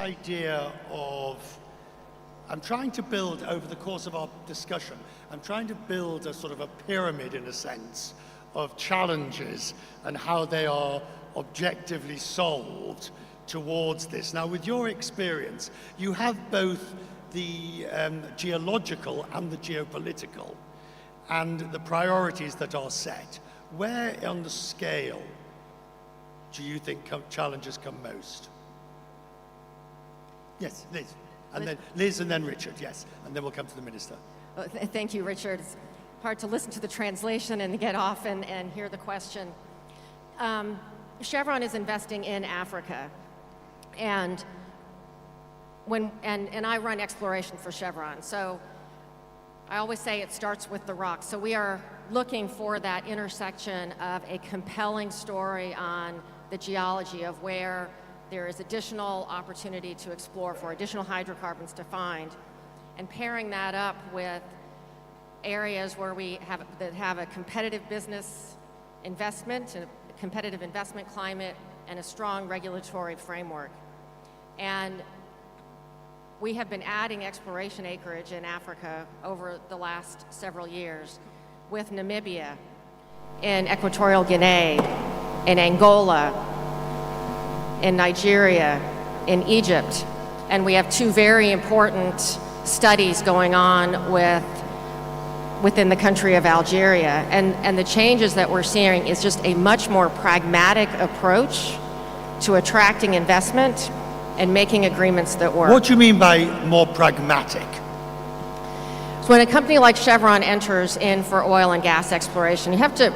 idea of, I'm trying to build, over the course of our discussion, I'm trying to build a sort of a pyramid, in a sense, of challenges and how they are objectively solved towards this. Now, with your experience, you have both the geological and the geopolitical, and the priorities that are set. Where on the scale do you think challenges come most? Yes, Liz. And then Liz and then Richard, yes. And then we'll come to the Minister. Well, thank you, Richard. It's hard to listen to the translation and get off and hear the question. Chevron is investing in Africa. And I run exploration for Chevron. So I always say it starts with the rock. So we are looking for that intersection of a compelling story on the geology of where there is additional opportunity to explore for additional hydrocarbons to find, and pairing that up with areas where we have a competitive business investment, a competitive investment climate, and a strong regulatory framework. And we have been adding exploration acreage in Africa over the last several years with Namibia, in Equatorial Guinea, in Angola, in Nigeria, in Egypt. And we have two very important studies going on within the country of Algeria. And the changes that we're seeing is just a much more pragmatic approach to attracting investment and making agreements that work. What do you mean by more pragmatic? So when a company like Chevron enters in for oil and gas exploration, you have to,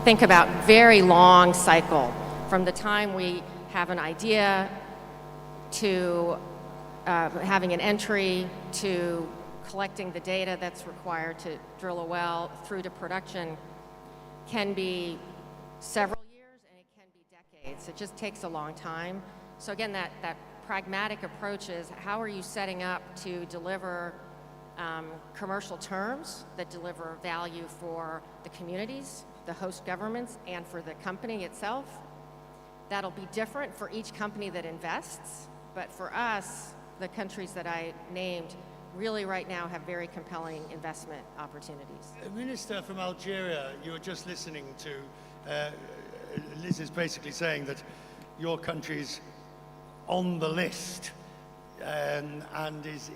think about very long cycle from the time we have an idea to having an entry to collecting the data that's required to drill a well through to production can be several years and it can be decades. It just takes a long time. So again, that pragmatic approach is how are you setting up to deliver commercial terms that deliver value for the communities, the host governments, and for the company itself. That'll be different for each company that invests, but for us, the countries that I named really right now have very compelling investment opportunities. Minister from Algeria, you were just listening to, Liz is basically saying that your country's on the list and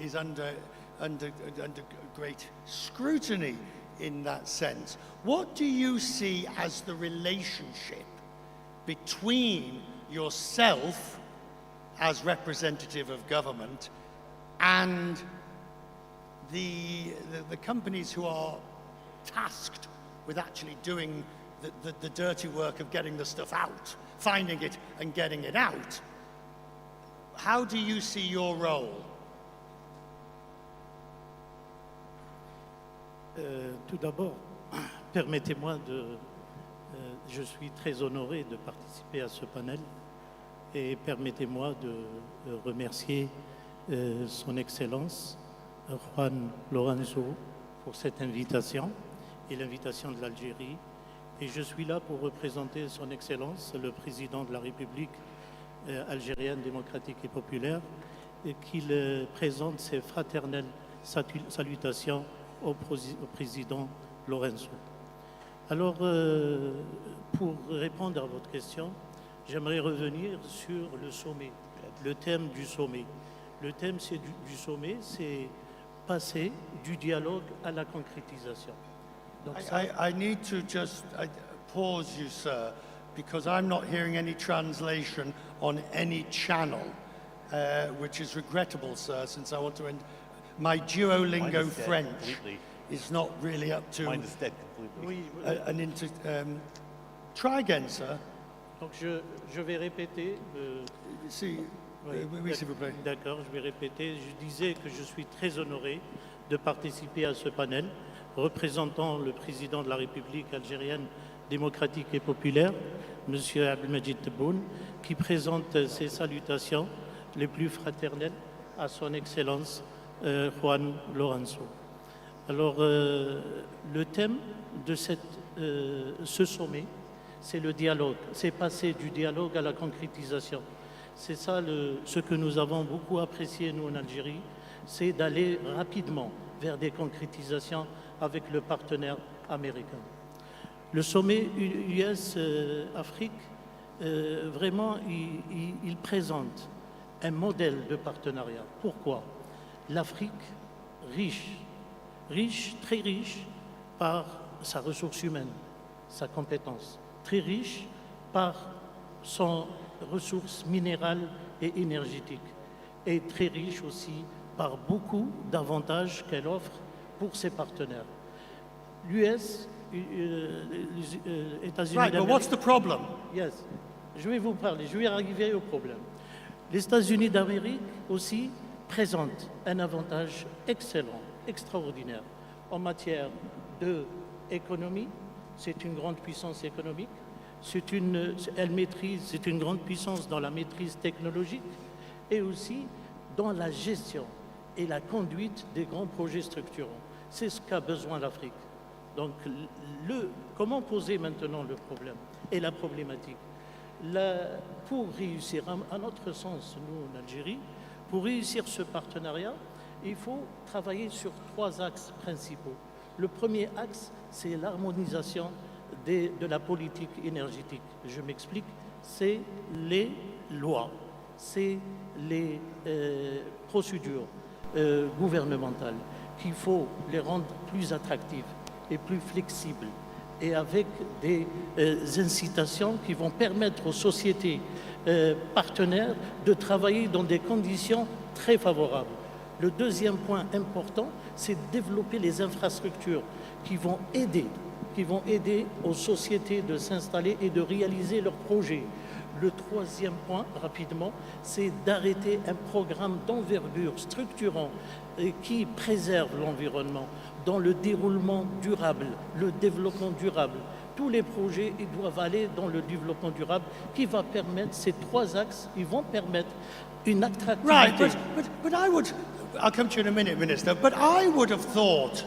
is under great scrutiny in that sense. What do you see as the relationship between yourself as representative of government and the companies who are tasked with actually doing the dirty work of getting the stuff out, finding it and getting it out? How do you see your role? Tout d'abord, permettez-moi je suis très honoré de participer à ce panel et permettez-moi de remercier Son Excellence Juan Lorenzo pour cette invitation et l'invitation de l'Algérie. Et je suis là pour représenter Son Excellence, le Président de la République algérienne démocratique et populaire, et qu'il présente ses fraternelles salutations au Président Lorenzo. Alors, pour répondre à votre question, j'aimerais revenir sur le sommet, le thème du sommet. Le thème du sommet, c'est passer du dialogue à la concrétisation. Donc, I need to just pause you, sir, because I'm not hearing any translation on any channel, which is regrettable, sir, since I want to end. My Duolingo French is not really up to Mine is dead completely. Try again, sir. Donc je vais répéter. Oui, s'il vous plaît. D'accord, je vais répéter. Je disais que je suis très honoré de participer à ce panel représentant le président de la République algérienne démocratique et populaire, M. Abdelmadjid Tebboune, qui présente ses salutations les plus fraternelles à son Excellence Juan Lorenzo. Alors, le thème de ce sommet, c'est le dialogue. C'est passer du dialogue à la concrétisation. C'est ça ce que nous avons beaucoup apprécié, nous, en Algérie, c'est d'aller rapidement vers des concrétisations avec le partenaire américain. Le sommet US-Afrique, vraiment, il présente un modèle de partenariat. Pourquoi? L'Afrique, très riche par sa ressource humaine, sa compétence, très riche par son ressources minérales et énergétiques, et très riche aussi par beaucoup d'avantages qu'elle offre pour ses partenaires. L'US, les États-Unis Right, but d'Amérique... what's the problem? Yes, je vais vous parler, je vais arriver au problème. Les États-Unis d'Amérique aussi présentent un avantage excellent, extraordinaire en matière d'économie. C'est une grande puissance économique. C'est une grande puissance dans la maîtrise technologique et aussi dans la gestion et la conduite des grands projets structurants. C'est ce qu'a besoin l'Afrique. Donc, comment poser maintenant le problème et la problématique? Pour réussir, à notre sens, nous, en Algérie, pour réussir ce partenariat, il faut travailler sur 3 axes principaux. Le premier axe, c'est l'harmonisation de la politique énergétique. Je m'explique, c'est les lois, c'est les procédures gouvernementales qu'il faut les rendre plus attractives et plus flexibles et avec des incitations qui vont permettre aux sociétés partenaires de travailler dans des conditions très favorables. Le deuxième point important, c'est de développer les infrastructures qui vont aider aux sociétés de s'installer et de réaliser leurs projets. Le troisième point, rapidement, c'est d'arrêter un programme d'envergure structurant qui préserve l'environnement dans le déroulement durable, le développement durable. Tous les projets ils doivent aller dans le développement durable qui va permettre, ces 3 axes, ils vont permettre une attractivité. Right, but I'll come to you in a minute, Minister, but I would have thought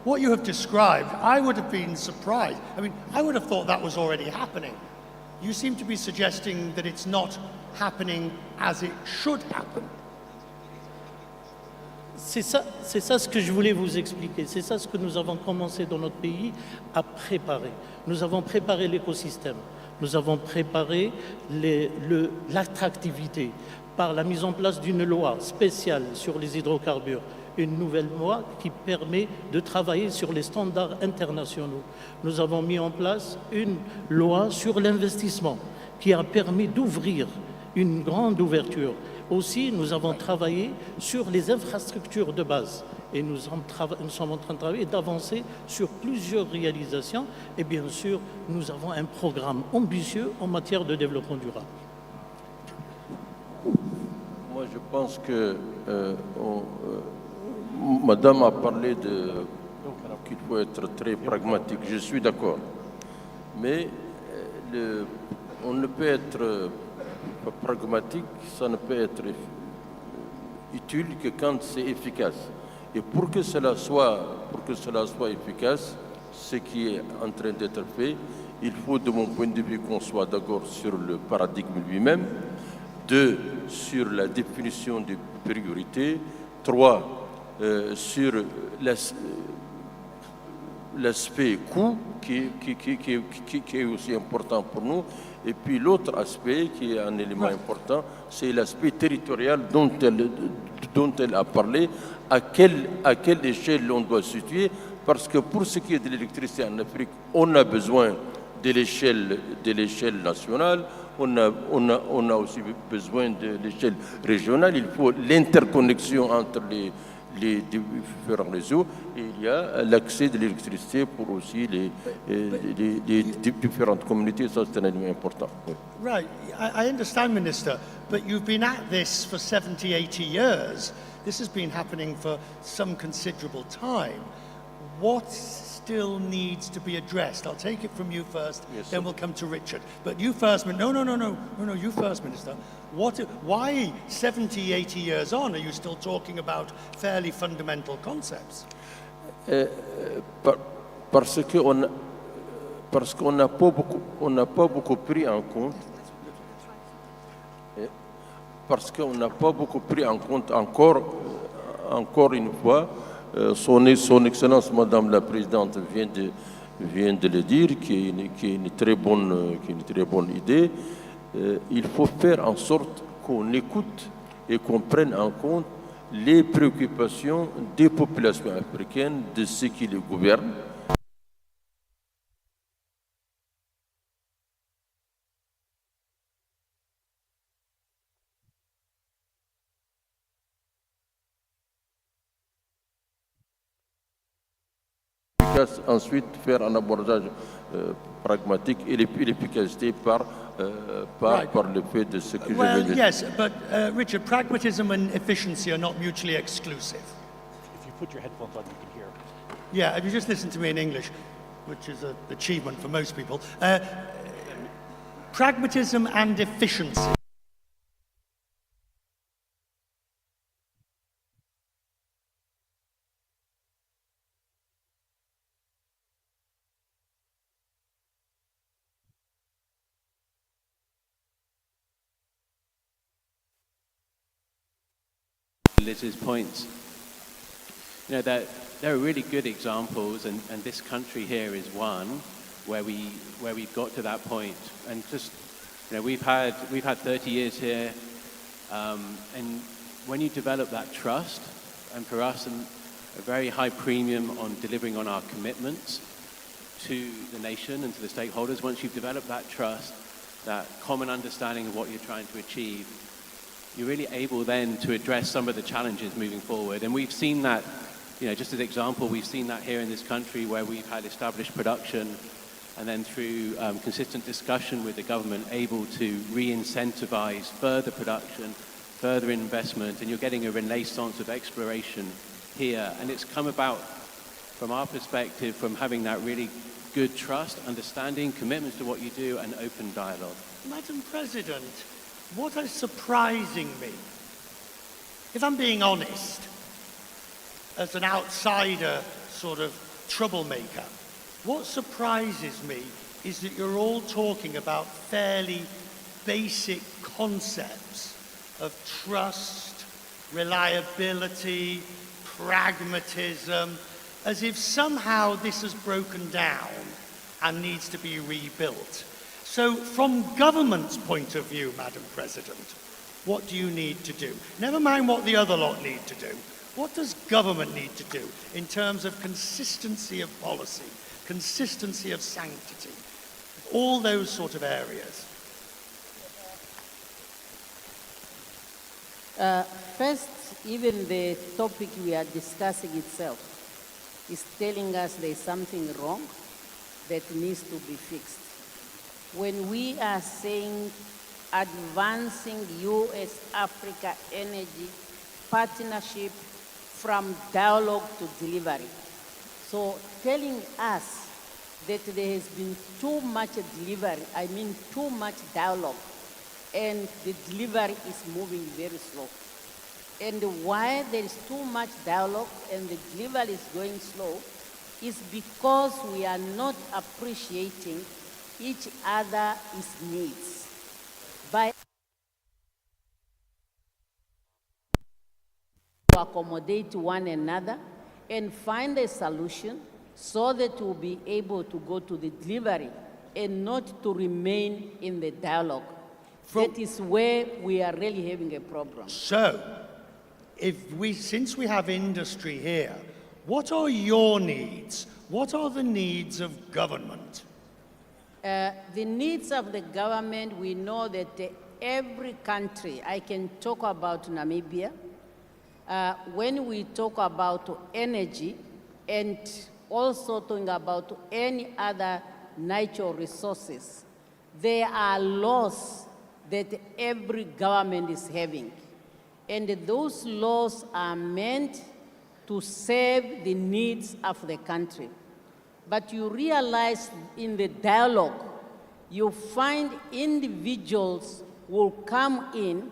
what you have described, I would have been surprised. I mean, I would have thought that was already happening. You seem to be suggesting that it's not happening as it should happen. C'est ça ce que je voulais vous expliquer. C'est ça ce que nous avons commencé dans notre pays à préparer. Nous avons préparé l'écosystème. Nous avons préparé l'attractivité par la mise en place d'une loi spéciale sur les hydrocarbures. Une nouvelle loi qui permet de travailler sur les standards internationaux. Nous avons mis en place une loi sur l'investissement qui a permis d'ouvrir une grande ouverture. Aussi, nous avons travaillé sur les infrastructures de base et nous sommes en train de travailler et d'avancer sur plusieurs réalisations. Et bien sûr, nous avons un programme ambitieux en matière de développement durable. Moi, je pense que Madame a parlé qu'il faut être très pragmatique. Je suis d'accord. Mais on ne peut être pragmatique, ça ne peut être utile que quand c'est efficace. Et pour que cela soit efficace, ce qui est en train d'être fait, il faut, de mon point de vue, qu'on soit d'accord sur le paradigme lui-même, 2, sur la définition des priorités, 3, sur l'aspect coût qui est aussi important pour nous. Et puis l'autre aspect qui est un élément important, c'est l'aspect territorial dont elle a parlé, à quelle échelle on doit se situer, parce que pour ce qui est de l'électricité en Afrique, on a besoin de l'échelle nationale, on a aussi besoin de l'échelle régionale, il faut l'interconnexion entre les différents réseaux, et il y a l'accès de l'électricité pour aussi les différentes communautés. Ça, c'est un élément important. Oui. Right, I understand, Minister, but you've been at this for 70, 80 years. This has been happening for some considerable time. What still needs to be addressed? I'll take it from you first, Yes, then sir. we'll come to Richard. But you first, no, you first, Minister. Why 70, 80 years on are you still talking about fairly fundamental concepts? Parce qu'on n'a pas beaucoup pris en compte. parce qu'on n'a pas beaucoup pris en compte encore une fois, son Excellence Madame la Présidente vient de le dire, qui est une très bonne idée. Il faut faire en sorte qu'on écoute et qu'on prenne en compte les préoccupations des populations africaines, de ceux qui les gouvernent. Ensuite, faire un abordage pragmatique et l'efficacité par le fait de ce que je vais Well, dire. yes, but Richard, pragmatism and efficiency are not mutually exclusive. If you put your headphones on, you can hear. Yeah, if you just listen to me in English, which is an achievement for most people, pragmatism and efficiency. Liz's points. You know, there are really good examples, and this country here is one where we've got to that point. And just, you know, we've had 30 years here, and when you develop that trust, and for us, a very high premium on delivering on our commitments to the nation and to the stakeholders, once you've developed that trust, that common understanding of what you're trying to achieve, you're really able then to address some of the challenges moving forward. And we've seen that, you know, just as an example, we've seen that here in this country where we've had established production and then through consistent discussion with the government able to re-incentivize further production, further investment, and you're getting a renaissance of exploration here. And it's come about, from our perspective, from having that really good trust, understanding, commitments to what you do, and open dialogue. Madam President, what is surprising me, if I'm being honest, as an outsider sort of troublemaker, what surprises me is that you're all talking about fairly basic concepts of trust, reliability, pragmatism, as if somehow this has broken down and needs to be rebuilt. So from government's point of view, Madam President, what do you need to do? Never mind what the other lot need to do. What does government need to do in terms of consistency of policy, consistency of sanctity, all those sort of areas? First, even the topic we are discussing itself is telling us there's something wrong that needs to be fixed. When we are saying advancing US-Africa energy partnership from dialogue to delivery, so telling us that there has been too much delivery, I mean too much dialogue, and the delivery is moving very slow. And why there is too much dialogue and the delivery is going slow is because we are not appreciating each other's needs. By to accommodate one another and find a solution so that we'll be able to go to the delivery and not to remain in the dialogue. That is where we are really having a problem. So, since we have industry here, what are your needs? What are the needs of government? The needs of the government, we know that every country, I can talk about Namibia, when we talk about energy and also talking about any other natural resources, there are laws that every government is having. And those laws are meant to serve the needs of the country. But you realize in the dialogue, you find individuals will come in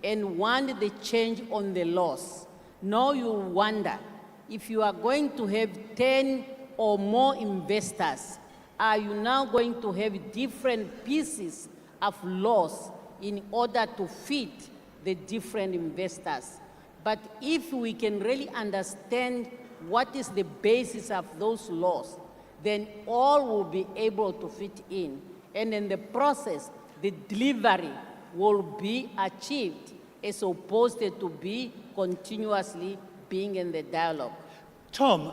and want the change on the laws. Now you wonder, if you are going to have 10 or more investors, are you now going to have different pieces of laws in order to fit the different investors. But if we can really understand what is the basis of those laws, then all will be able to fit in. And in the process, the delivery will be achieved as opposed to be continuously being in the dialogue. Tom,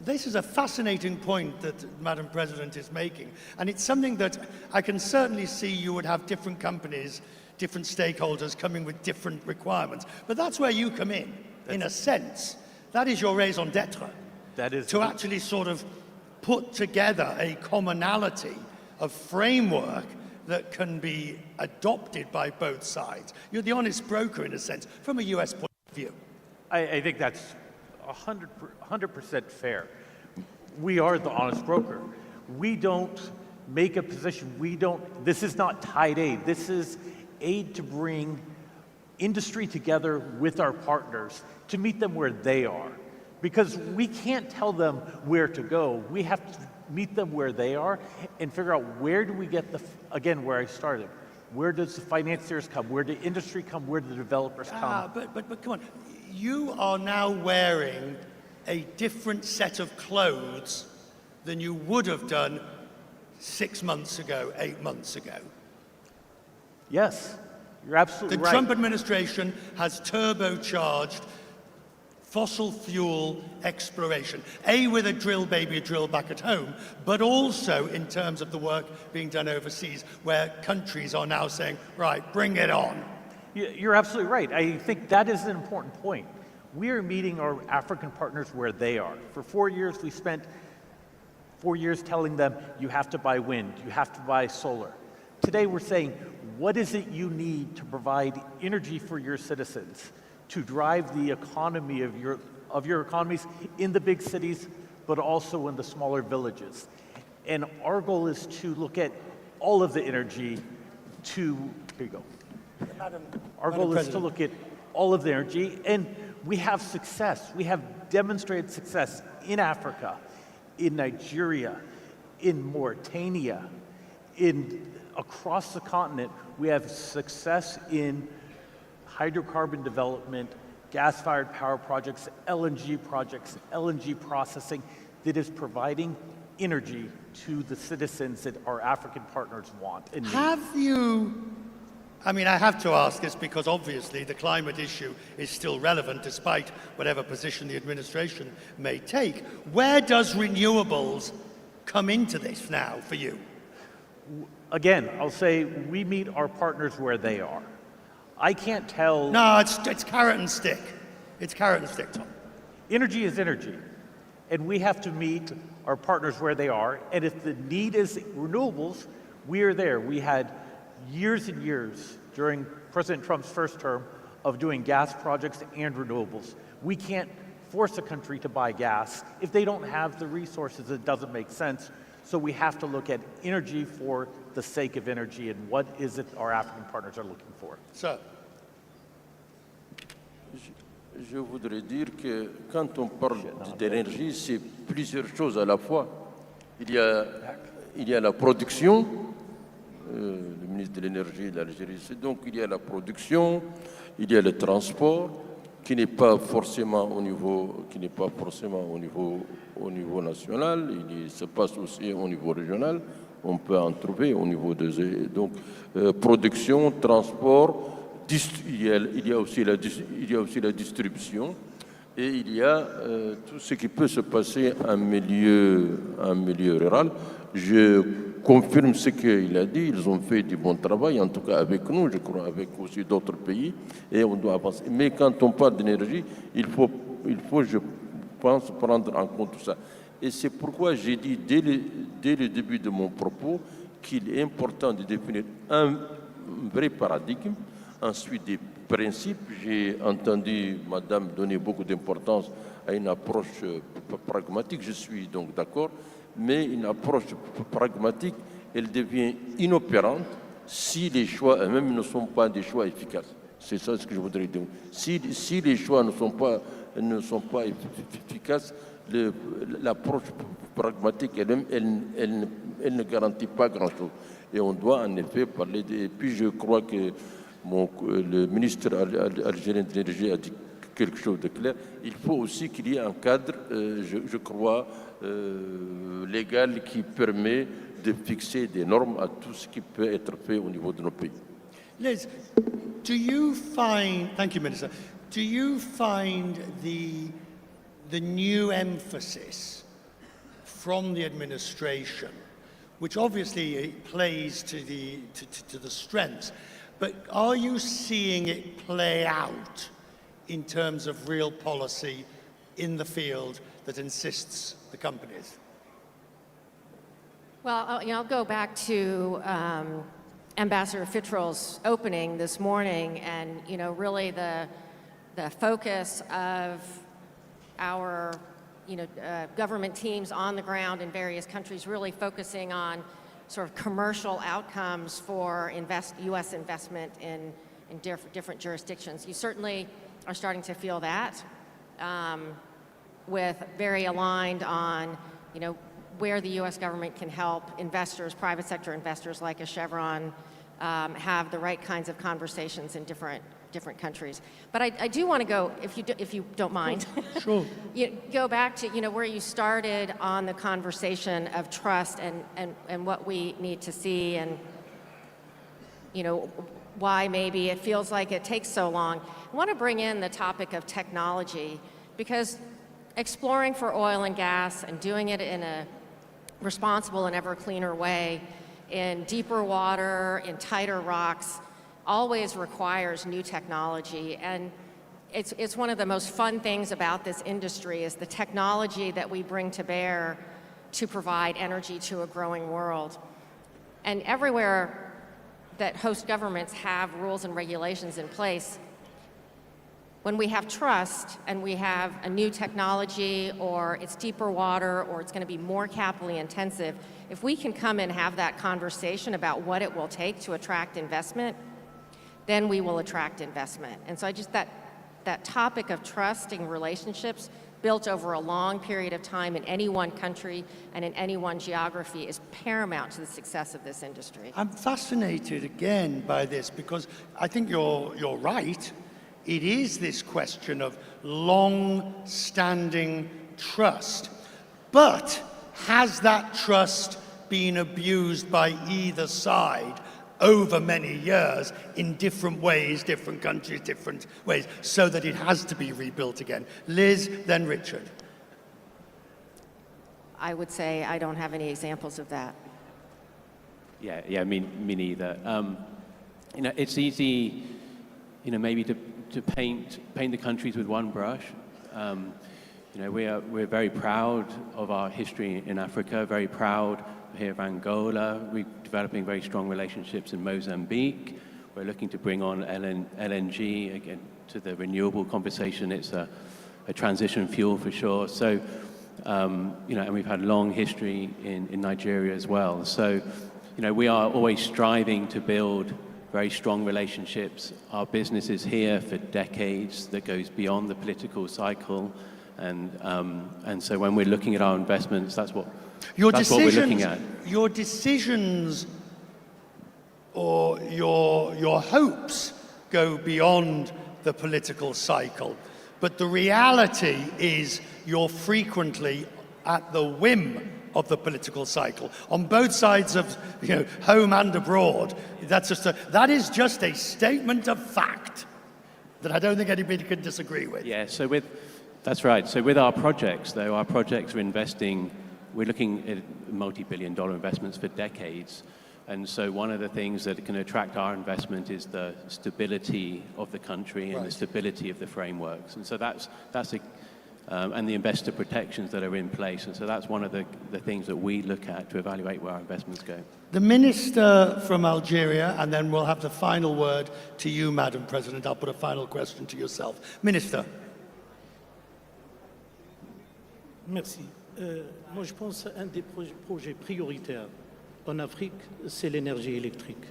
this is a fascinating point that Madam President is making, and it's something that I can certainly see you would have different companies, different stakeholders coming with different requirements. But that's where you come in a sense. That is your raison d'etre. That is to actually sort of put together a commonality of framework that can be adopted by both sides. You're the honest broker, in a sense, from a US point of view. I think that's 100% fair. We are the honest broker. We don't make a position. This is not tied aid. This is aid to bring industry together with our partners to meet them where they are. Because we can't tell them where to go. We have to meet them where they are and figure out where do we get again, where I started. Where does the financiers come? Where do industry come? Where do the developers come? But come on, you are now wearing a different set of clothes than you would have done 6 months ago, 8 months ago. Yes, you're absolutely The right. Trump administration has turbocharged fossil fuel exploration, with a drill back at home, but also in terms of the work being done overseas, where countries are now saying, right, bring it on. You're absolutely right. I think that is an important point. We are meeting our African partners where they are. For 4 years, we spent 4 years telling them, you have to buy wind, you have to buy solar. Today, we're saying, what is it you need to provide energy for your citizens, to drive the economy of your economies in the big cities, but also in the smaller villages. And our goal is to look at all of the energy here you go. Our goal is to look at all of the energy, and we have success. We have demonstrated success in Africa, in Nigeria, in Mauritania, across the continent. We have success in hydrocarbon development, gas-fired power projects, LNG processing that is providing energy to the citizens that our African partners want and need. Have you, I mean, I have to ask this because obviously the climate issue is still relevant despite whatever position the administration may take. Where does renewables come into this now for you? Again, I'll say we meet our partners where they are. I can't tell. No, it's carrot and stick. It's carrot and stick, Tom. Energy is energy, and we have to meet our partners where they are. And if the need is renewables, we are there. We had years and years during President Trump's first term of doing gas projects and renewables. We can't force a country to buy gas. If they don't have the resources, it doesn't make sense. So we have to look at energy for the sake of energy and what is it our African partners are looking for. So, Je voudrais dire que quand on parle d'énergie, c'est plusieurs choses à la fois. Il y a la production, le ministre de l'énergie de l'Algérie, donc il y a la production, il y a le transport, qui n'est pas forcément au niveau national, il se passe aussi au niveau régional. On peut en trouver au niveau des production, transport. Il y a aussi la distribution et il y a tout ce qui peut se passer en milieu rural. Je confirme ce qu'il a dit, ils ont fait du bon travail, en tout cas avec nous, je crois, avec aussi d'autres pays, et on doit avancer. Mais quand on parle d'énergie, il faut, je pense, prendre en compte tout ça. Et c'est pourquoi j'ai dit dès le début de mon propos qu'il est important de définir un vrai paradigme. Ensuite, des principes. J'ai entendu Madame donner beaucoup d'importance à une approche pragmatique. Je suis donc d'accord. Mais une approche pragmatique, elle devient inopérante si les choix eux-mêmes ne sont pas des choix efficaces. C'est ça ce que je voudrais dire. Si les choix ne sont pas efficaces, l'approche pragmatique elle-même, elle ne garantit pas grand-chose. Et on doit en effet parler. Et puis je crois que le ministre algérien de l'énergie a dit quelque chose de clair. Il faut aussi qu'il y ait un cadre, je crois, légal qui permet de fixer des normes à tout ce qui peut être fait au niveau de nos pays. Liz, do you find, thank you, Minister, do you find the new emphasis from the administration, which obviously plays to the strengths, but are you seeing it play out in terms of real policy in the field that insists the companies? Well, I'll go back to Ambassador Fittrell's opening this morning, and really the focus of our government teams on the ground in various countries, really focusing on sort of commercial outcomes for U.S. investment in different jurisdictions. You certainly are starting to feel that, with very aligned on where the U.S. government can help investors, private sector investors like a Chevron, have the right kinds of conversations in different countries. But I do want to go, if you don't mind, Sure. go back to where you started on the conversation of trust and what we need to see, and why maybe it feels like it takes so long. I want to bring in the topic of technology, because exploring for oil and gas and doing it in a responsible and ever cleaner way in deeper water, in tighter rocks, always requires new technology. And it's one of the most fun things about this industry is the technology that we bring to bear to provide energy to a growing world. And everywhere that host governments have rules and regulations in place, when we have trust and we have a new technology, or it's deeper water, or it's going to be more capitally intensive, if we can come and have that conversation about what it will take to attract investment, then we will attract investment. And so that topic of trusting relationships built over a long period of time in any one country and in any one geography is paramount to the success of this industry. I'm fascinated again by this, because I think you're right. It is this question of long-standing trust. But has that trust been abused by either side over many years in different ways, different countries, different ways, so that it has to be rebuilt again? Liz, then Richard. I would say I don't have any examples of that. Yeah, me neither. It's easy, maybe to paint the countries with one brush. We're very proud of our history in Africa, very proud here of Angola. We're developing very strong relationships in Mozambique. We're looking to bring on LNG again to the renewable conversation. It's a transition fuel for sure. So, and we've had long history in Nigeria as well. So, we are always striving to build very strong relationships. Our business is here for decades that goes beyond the political cycle. And so when we're looking at our investments, that's what we're looking at. Your decisions or your hopes go beyond the political cycle. But the reality is you're frequently at the whim of the political cycle on both sides of home and abroad. That is just a statement of fact that I don't think anybody can disagree with. Yeah, that's right. So with our projects, though, our projects are we're looking at multi-billion-dollar investments for decades. And so one of the things that can attract our investment is the stability of the country and the stability of the frameworks. And so and the investor protections that are in place. And so that's one of the things that we look at to evaluate where our investments go. The Minister from Algeria, and then we'll have the final word to you, Madam President. I'll put a final question to yourself. Minister. Merci. Moi, je pense qu'un des projets prioritaires en Afrique, c'est l'énergie électrique.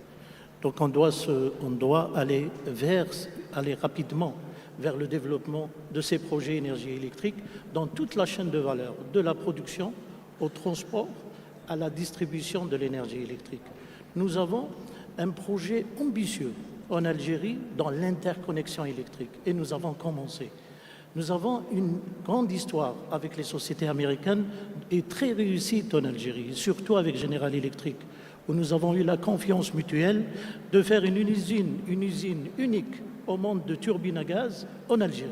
Donc, on doit aller rapidement vers le développement de ces projets énergie électrique dans toute la chaîne de valeur, de la production au transport à la distribution de l'énergie électrique. Nous avons un projet ambitieux en Algérie dans l'interconnexion électrique. Et nous avons commencé. Nous avons une grande histoire avec les sociétés américaines et très réussite en Algérie, surtout avec General Electric, où nous avons eu la confiance mutuelle de faire une usine unique au monde de turbines à gaz en Algérie.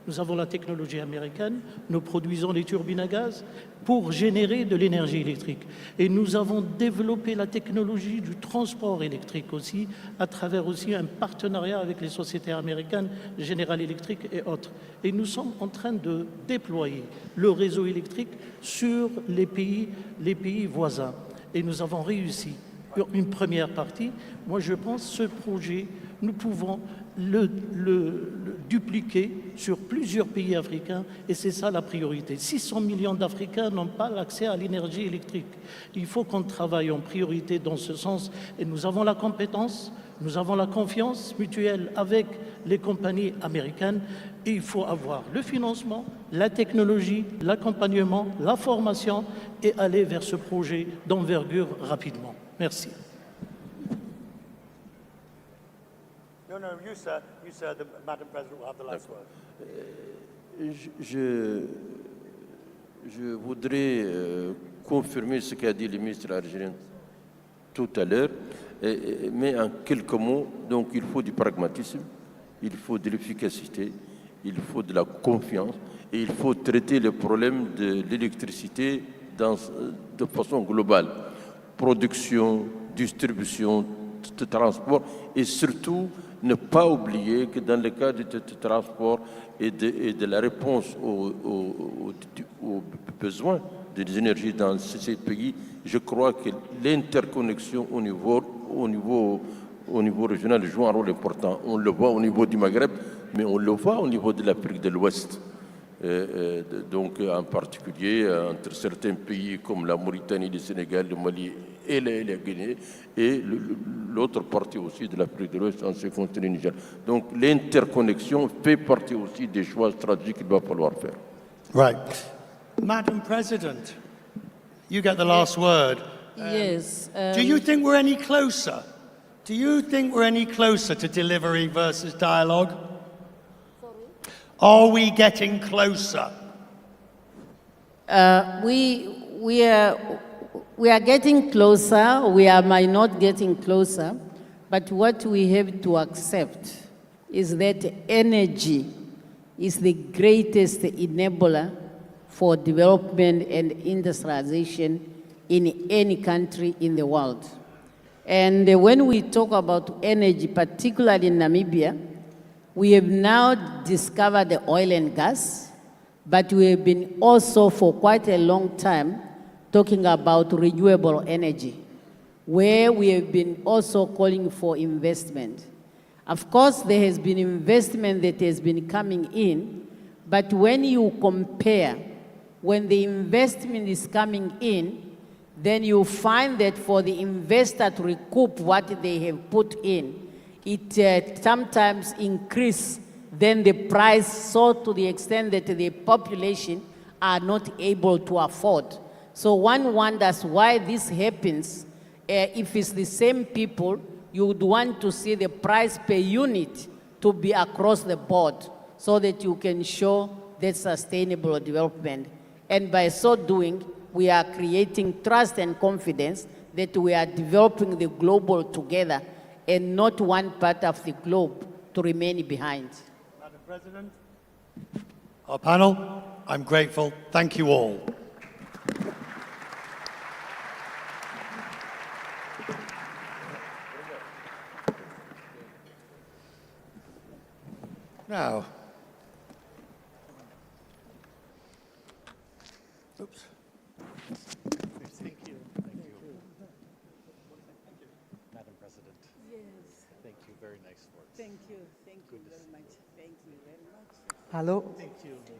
Nous avons la technologie américaine, nous produisons les turbines à gaz pour générer de l'énergie électrique. Et nous avons développé la technologie du transport électrique aussi, à travers aussi un partenariat avec les sociétés américaines, General Electric et autres. Et nous sommes en train de déployer le réseau électrique sur les pays voisins. Et nous avons réussi une première partie. Moi, je pense que ce projet, nous pouvons le dupliquer sur plusieurs pays africains et c'est ça la priorité. 600 millions d'Africains n'ont pas l'accès à l'énergie électrique. Il faut qu'on travaille en priorité dans ce sens et nous avons la compétence, nous avons la confiance mutuelle avec les compagnies américaines et il faut avoir le financement, la technologie, l'accompagnement, la formation et aller vers ce projet d'envergure rapidement. Merci. No, you sir, the Madam President will have the last word. Je voudrais confirmer ce qu'a dit le ministre algérien tout à l'heure, mais en quelques mots, donc il faut du pragmatisme, il faut de l'efficacité, il faut de la confiance et il faut traiter le problème de l'électricité de façon globale. Production, distribution, transport et surtout ne pas oublier que dans le cas du transport et de la réponse aux besoins des énergies dans ces pays, je crois que l'interconnexion au niveau régional joue un rôle important. On le voit au niveau du Maghreb, mais on le voit au niveau de l'Afrique de l'Ouest. Donc en particulier entre certains pays comme la Mauritanie, le Sénégal, le Mali et la Guinée, et l'autre partie aussi de l'Afrique de l'Ouest en ce qui concerne le Niger. Donc l'interconnexion fait partie aussi des choix stratégiques qu'il va falloir faire. Right. Madam President, you get the last word. Yes. Do you think we're any closer? Do you think we're any closer to delivery versus dialogue? Are we getting closer? We are getting closer. We might not getting closer, but what we have to accept is that energy is the greatest enabler for development and industrialization in any country in the world. And when we talk about energy, particularly in Namibia, we have now discovered the oil and gas, but we have been also for quite a long time talking about renewable energy, where we have been also calling for investment. Of course, there has been investment that has been coming in, but when you compare, when the investment is coming in, then you find that for the investor to recoup what they have put in, it sometimes increase then the price so to the extent that the population are not able to afford. So one wonders why this happens. If it's the same people, you would want to see the price per unit to be across the board so that you can show that sustainable development. And by so doing, we are creating trust and confidence that we are developing the global together and not one part of the globe to remain behind. Madam President, our panel, I'm grateful. Thank you all. Now, oops. Thank you. Madam President. Yes. Thank you. Very nice words. Thank you very much. Thank you very much. Hello. Thank you. So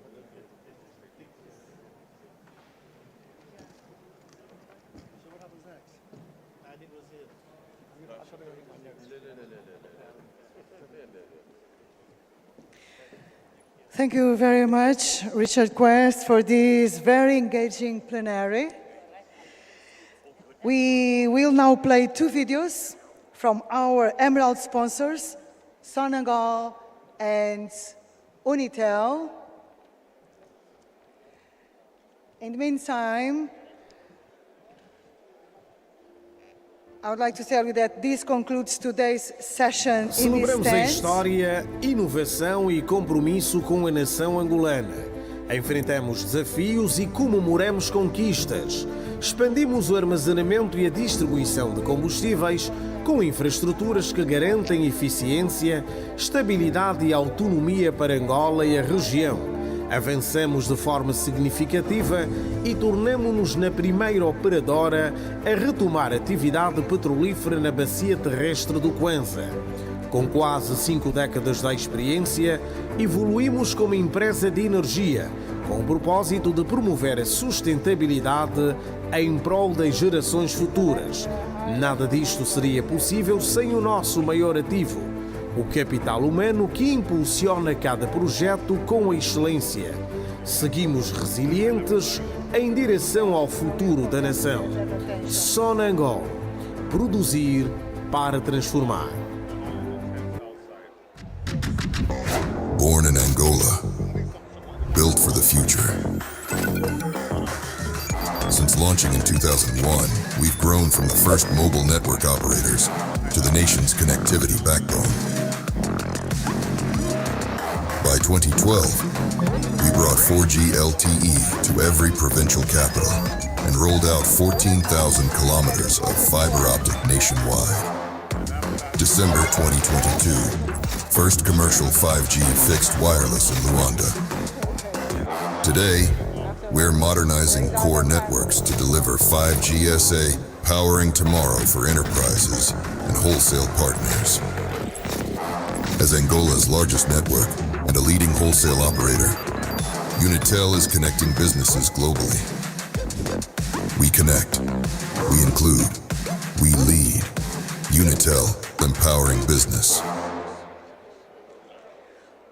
what happens next? Adi was here. Thank you very much, Richard Quest, for this very engaging plenary. We will now play two videos from our Emerald sponsors Sonangol, and Unitel. In the meantime, I would like to tell you that this concludes today's session in this Celebramos a tent. história, inovação e compromisso com a nação angolana. Enfrentamos desafios e comemoramos conquistas. Expandimos o armazenamento e a distribuição de combustíveis com infraestruturas que garantem eficiência, estabilidade e autonomia para Angola e a região. Avançamos de forma significativa e tornamo-nos na primeira operadora a retomar atividade petrolífera na bacia terrestre do Kwanza. Com quase 5 décadas de experiência, evoluímos como empresa de energia, com o propósito de promover a sustentabilidade em prol das gerações futuras. Nada disto seria possível sem o nosso maior ativo, o capital humano que impulsiona cada projeto com excelência. Seguimos resilientes em direção ao futuro da nação. Sonangol. Produzir para transformar. Born in Angola, built for the future. Since launching in 2001, we've grown from the first mobile network operators to the nation's connectivity backbone. By 2012, we brought 4G LTE to every provincial capital and rolled out 14,000 kilometers of fiber optic nationwide. December 2022, first commercial 5G fixed wireless in Luanda. Today, we're modernizing core networks to deliver 5G SA, powering tomorrow for enterprises and wholesale partners. As Angola's largest network and a leading wholesale operator, Unitel is connecting businesses globally. We connect, we include, we lead. Unitel, empowering business.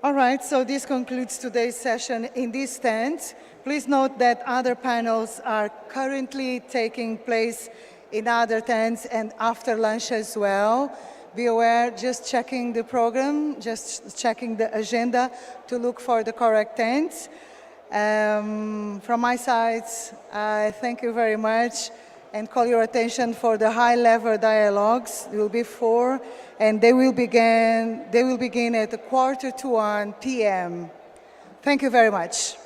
All right, so this concludes today's session in this tent. Please note that other panels are currently taking place in other tents and after lunch as well. Be aware, just checking the program, just checking the agenda to look for the correct tents. From my side, I thank you very much and call your attention for the high-level dialogues. There will be 4, and they will begin at 1:45 p.m. Thank you very much.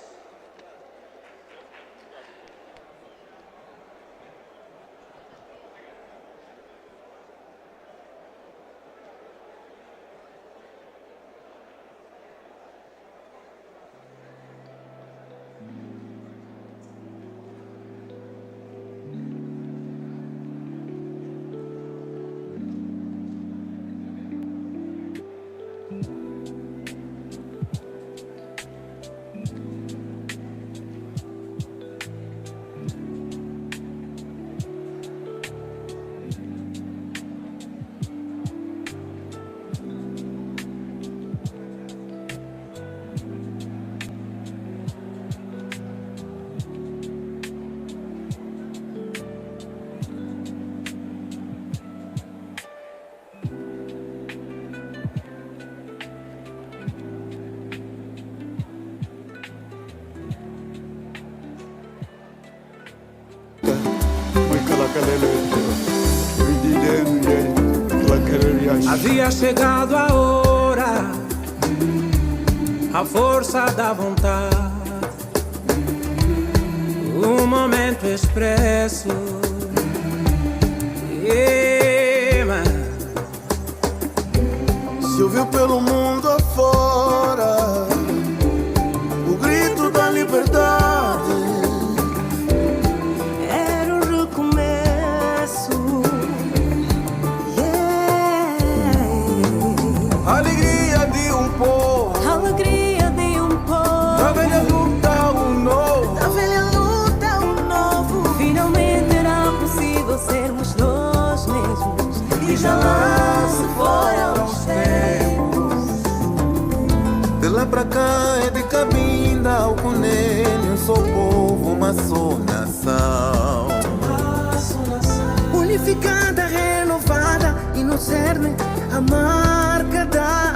Havia chegado a hora, a força da vontade, o momento expresso. Se ouviu pelo mundo afora o grito da liberdade. Era o recomeço. Alegria de um povo. Alegria de um povo. Da velha luta um novo. Da velha luta um novo. Finalmente era possível sermos nós mesmos. E já lá se foram os tempos. De lá pra cá é de Cabinda ao Cunene. Um só povo, uma só nação. Unificada, renovada e no cerne a marca da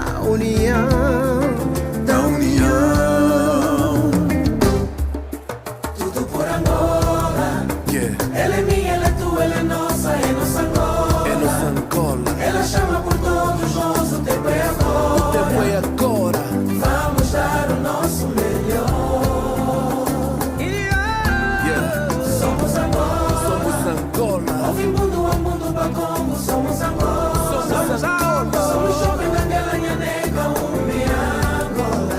união, da união. Tudo por Angola. Ela é minha, ela é tua, ela é nossa Angola. É nossa Angola. Ela chama por todos nós, o tempo é agora. O tempo é agora. Vamos dar o nosso melhor. Somos Angola. Somos Angola. Ouve mundo a mundo bacongo, somos Angola. Somos Angola. Somos jovem Mandela, Nhanega, Angola.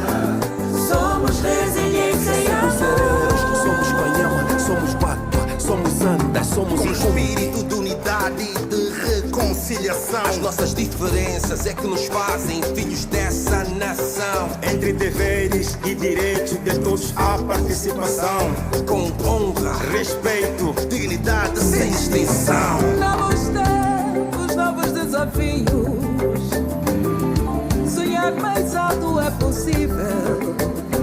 Somos resiliência e amor. Somos Guanhama, somos Guapa, somos Anda, somos Com espírito de unidade e de reconciliação. As nossas diferenças é que nos fazem filhos dessa nação. Entre deveres e direitos de todos a participação. Com honra, Respeito, dignidade sem extinção. Novos tempos, novos desafios. Sonhar mais alto é possível.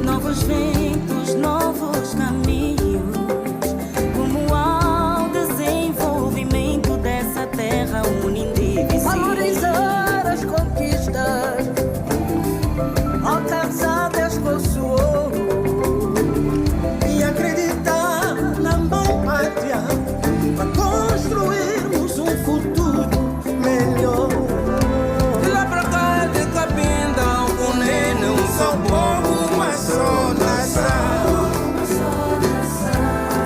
Novos ventos, novos caminhos. Rumo ao desenvolvimento dessa terra unindível. Valorizar as conquistas alcançadas com suor. e acreditar na mãe pátria para construirmos um futuro melhor. De lá pra cá é de Cabinda, o Cunene, um só povo, uma só nação.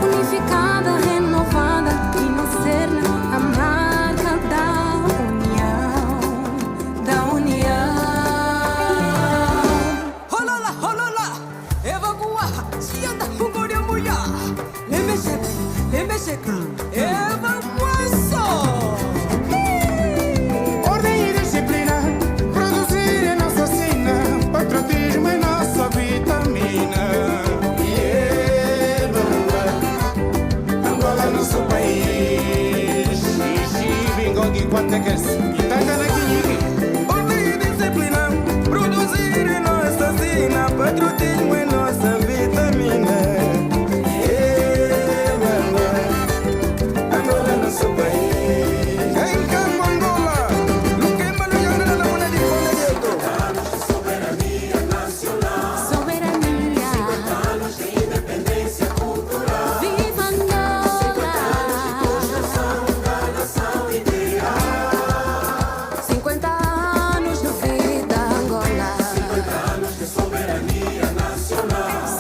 Unificada, renovada e no ser a marca da união, da união. Holala, evacua, se anda, fungoria mulher. Lembe-se, evacuação. Ordem e disciplina, produzir é nossa sina, patriotismo é nossa vitamina. Angola, nosso país. Xixi, bingogue, guateques, itanga na quinhique. Ordem e disciplina, produzir é nossa sina, patriotismo é nossa vitamina. Angola, nosso país. Em campo, Angola, no que malo e anda na mona de fome de outro. Soberania. 50 anos de independência cultural. Viva Angola. 50 anos de vida, Angola. 50 anos de soberania nacional.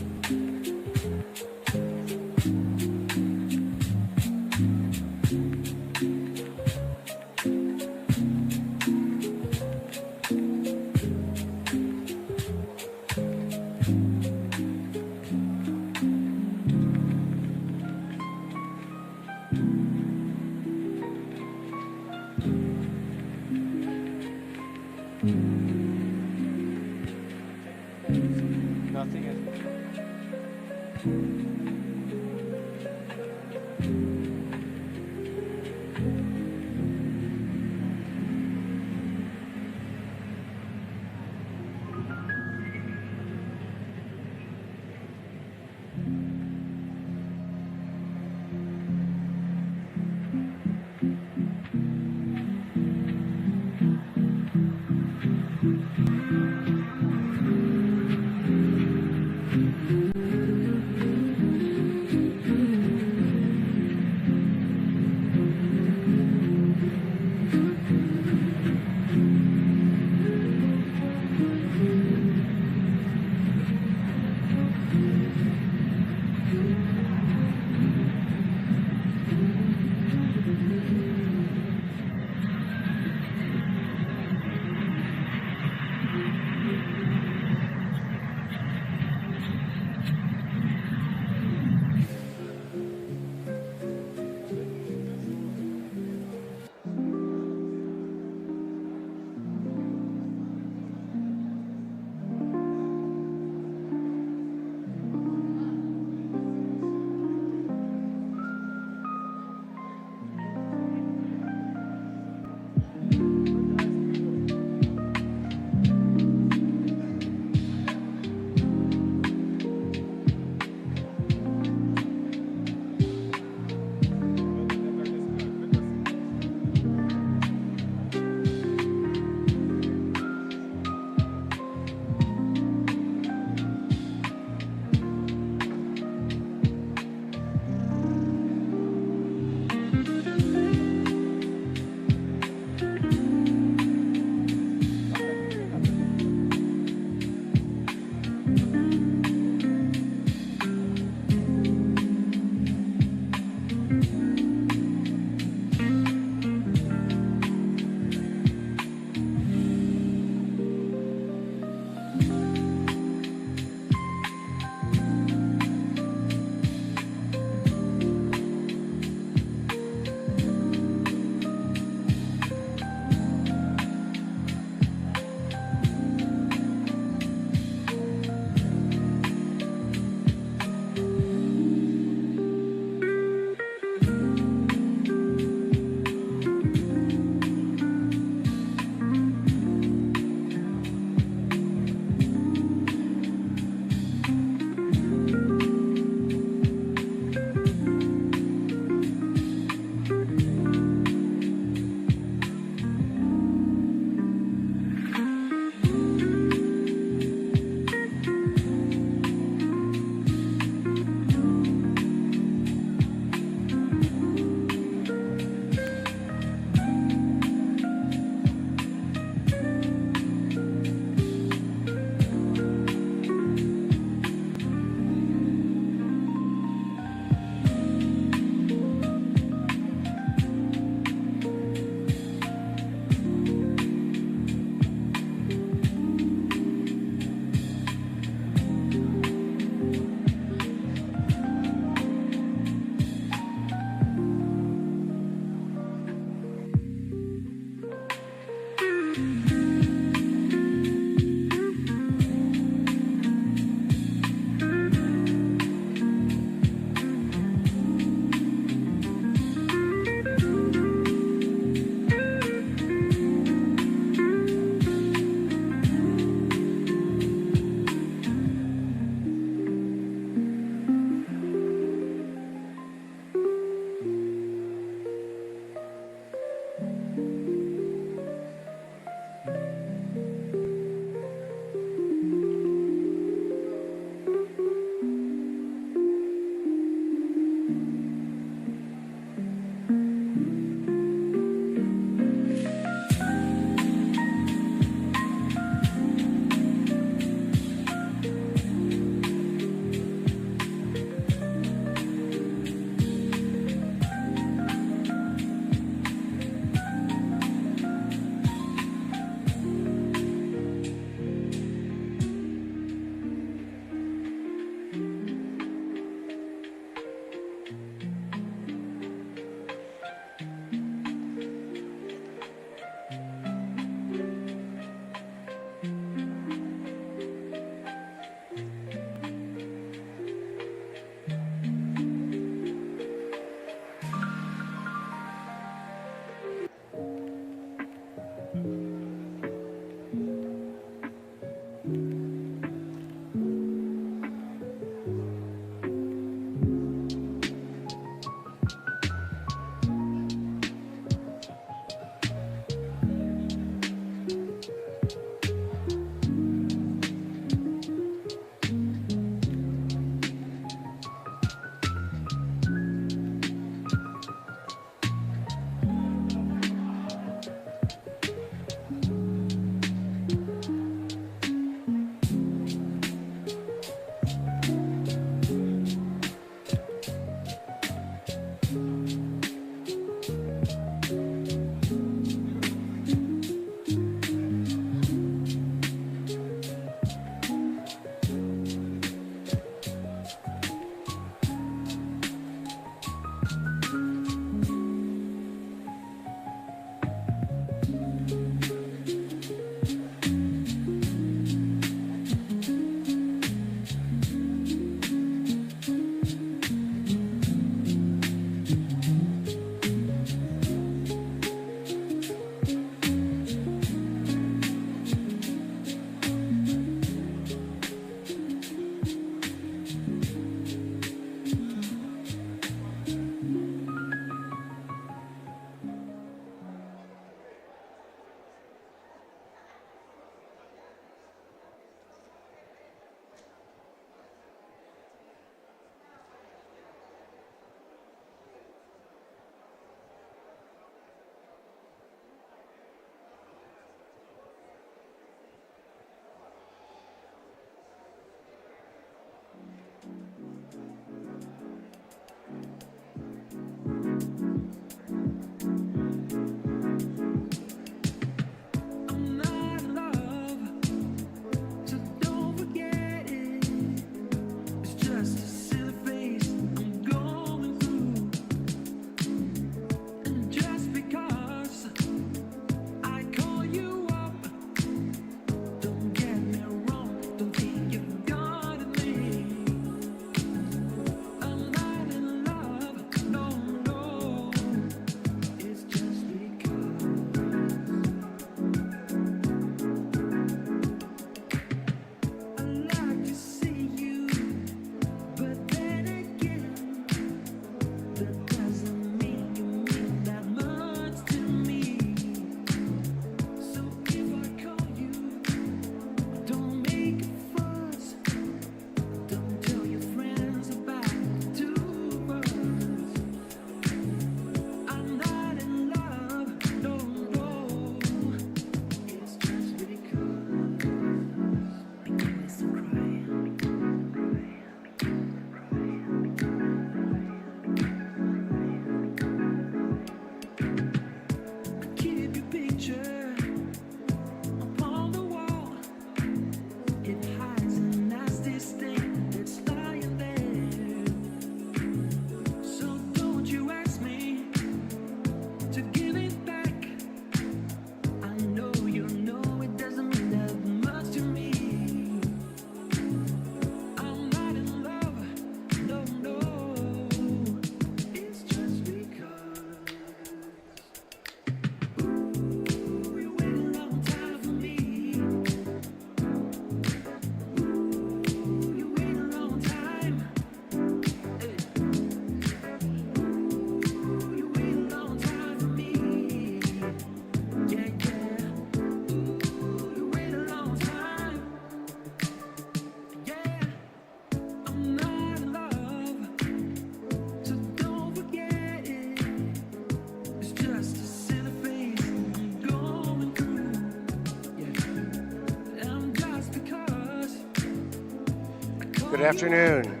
Good afternoon.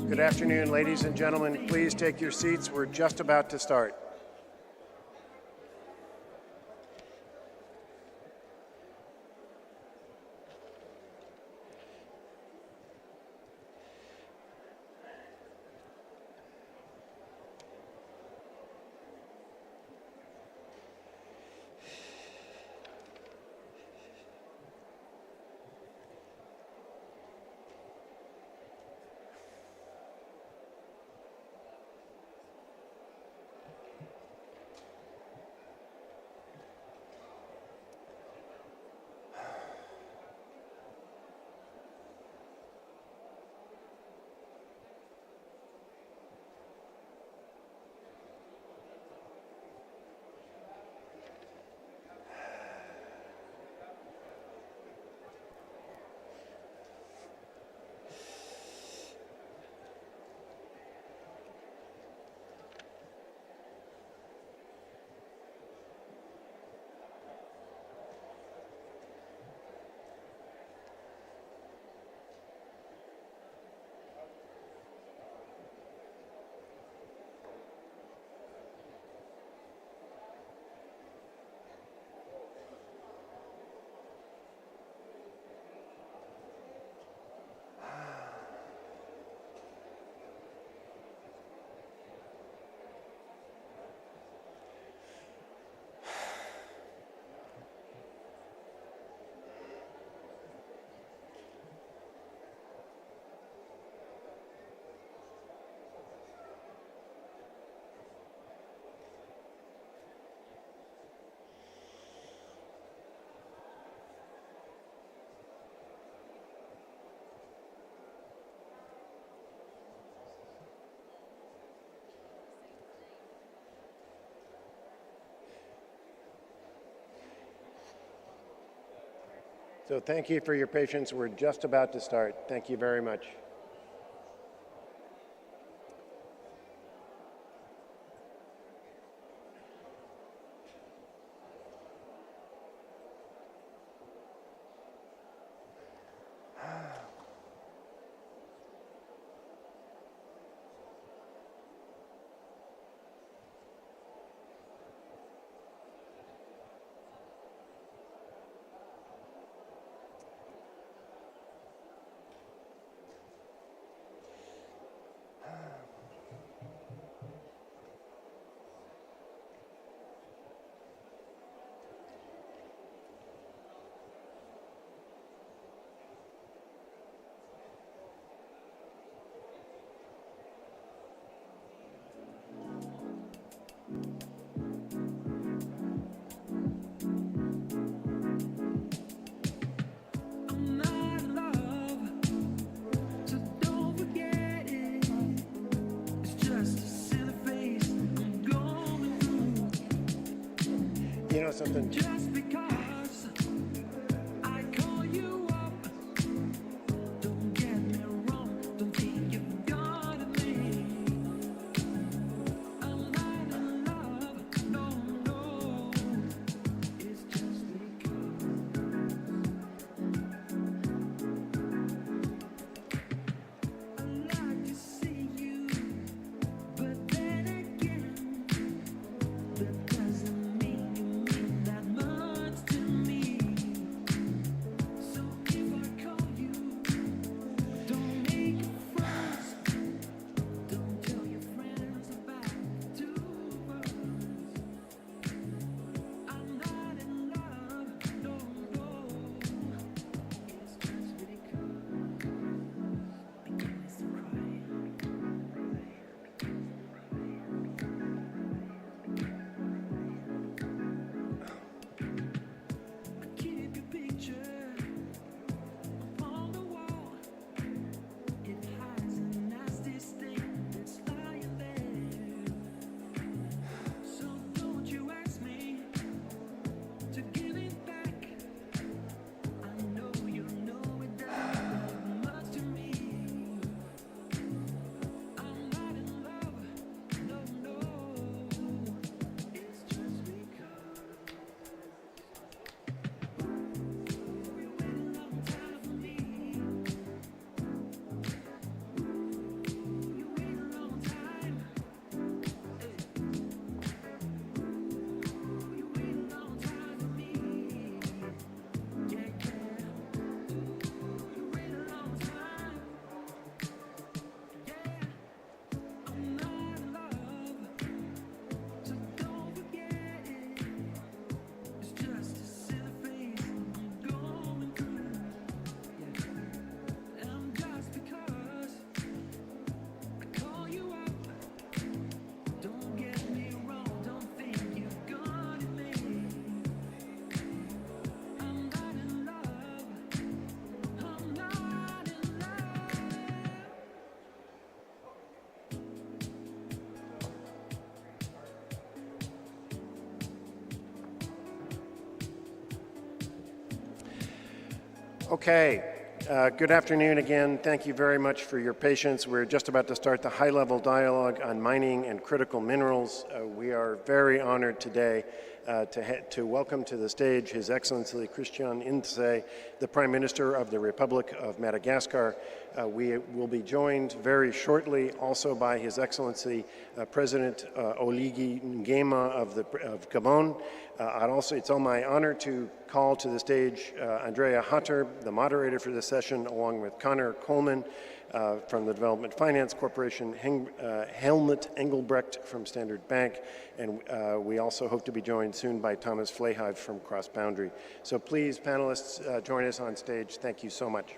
Good afternoon, ladies and gentlemen. Please take your seats. We're just about to start. So thank you for your patience. We're just about to start. Thank you very much. You know something? Just because I call you up, don't get me wrong, don't think you've got me. I'm not in love, no, no. It's just because I like to see you, but then again, that doesn't mean you mean that much. Okay, good afternoon again. Thank you very much for your patience. We're just about to start the high-level dialogue on mining and critical minerals. We are very honored today to welcome to the stage His Excellency Christian Intse, the Prime Minister of the Republic of Madagascar. We will be joined very shortly also by His Excellency President Oligui Nguema of Gabon. It's on my honor to call to the stage Andrea Hutter, the moderator for this session, along with Connor Coleman from the Development Finance Corporation, Helmut Engelbrecht from Standard Bank, and we also hope to be joined soon by Thomas Flehive from Cross Boundary. So please, panelists, join us on stage. Thank you so much.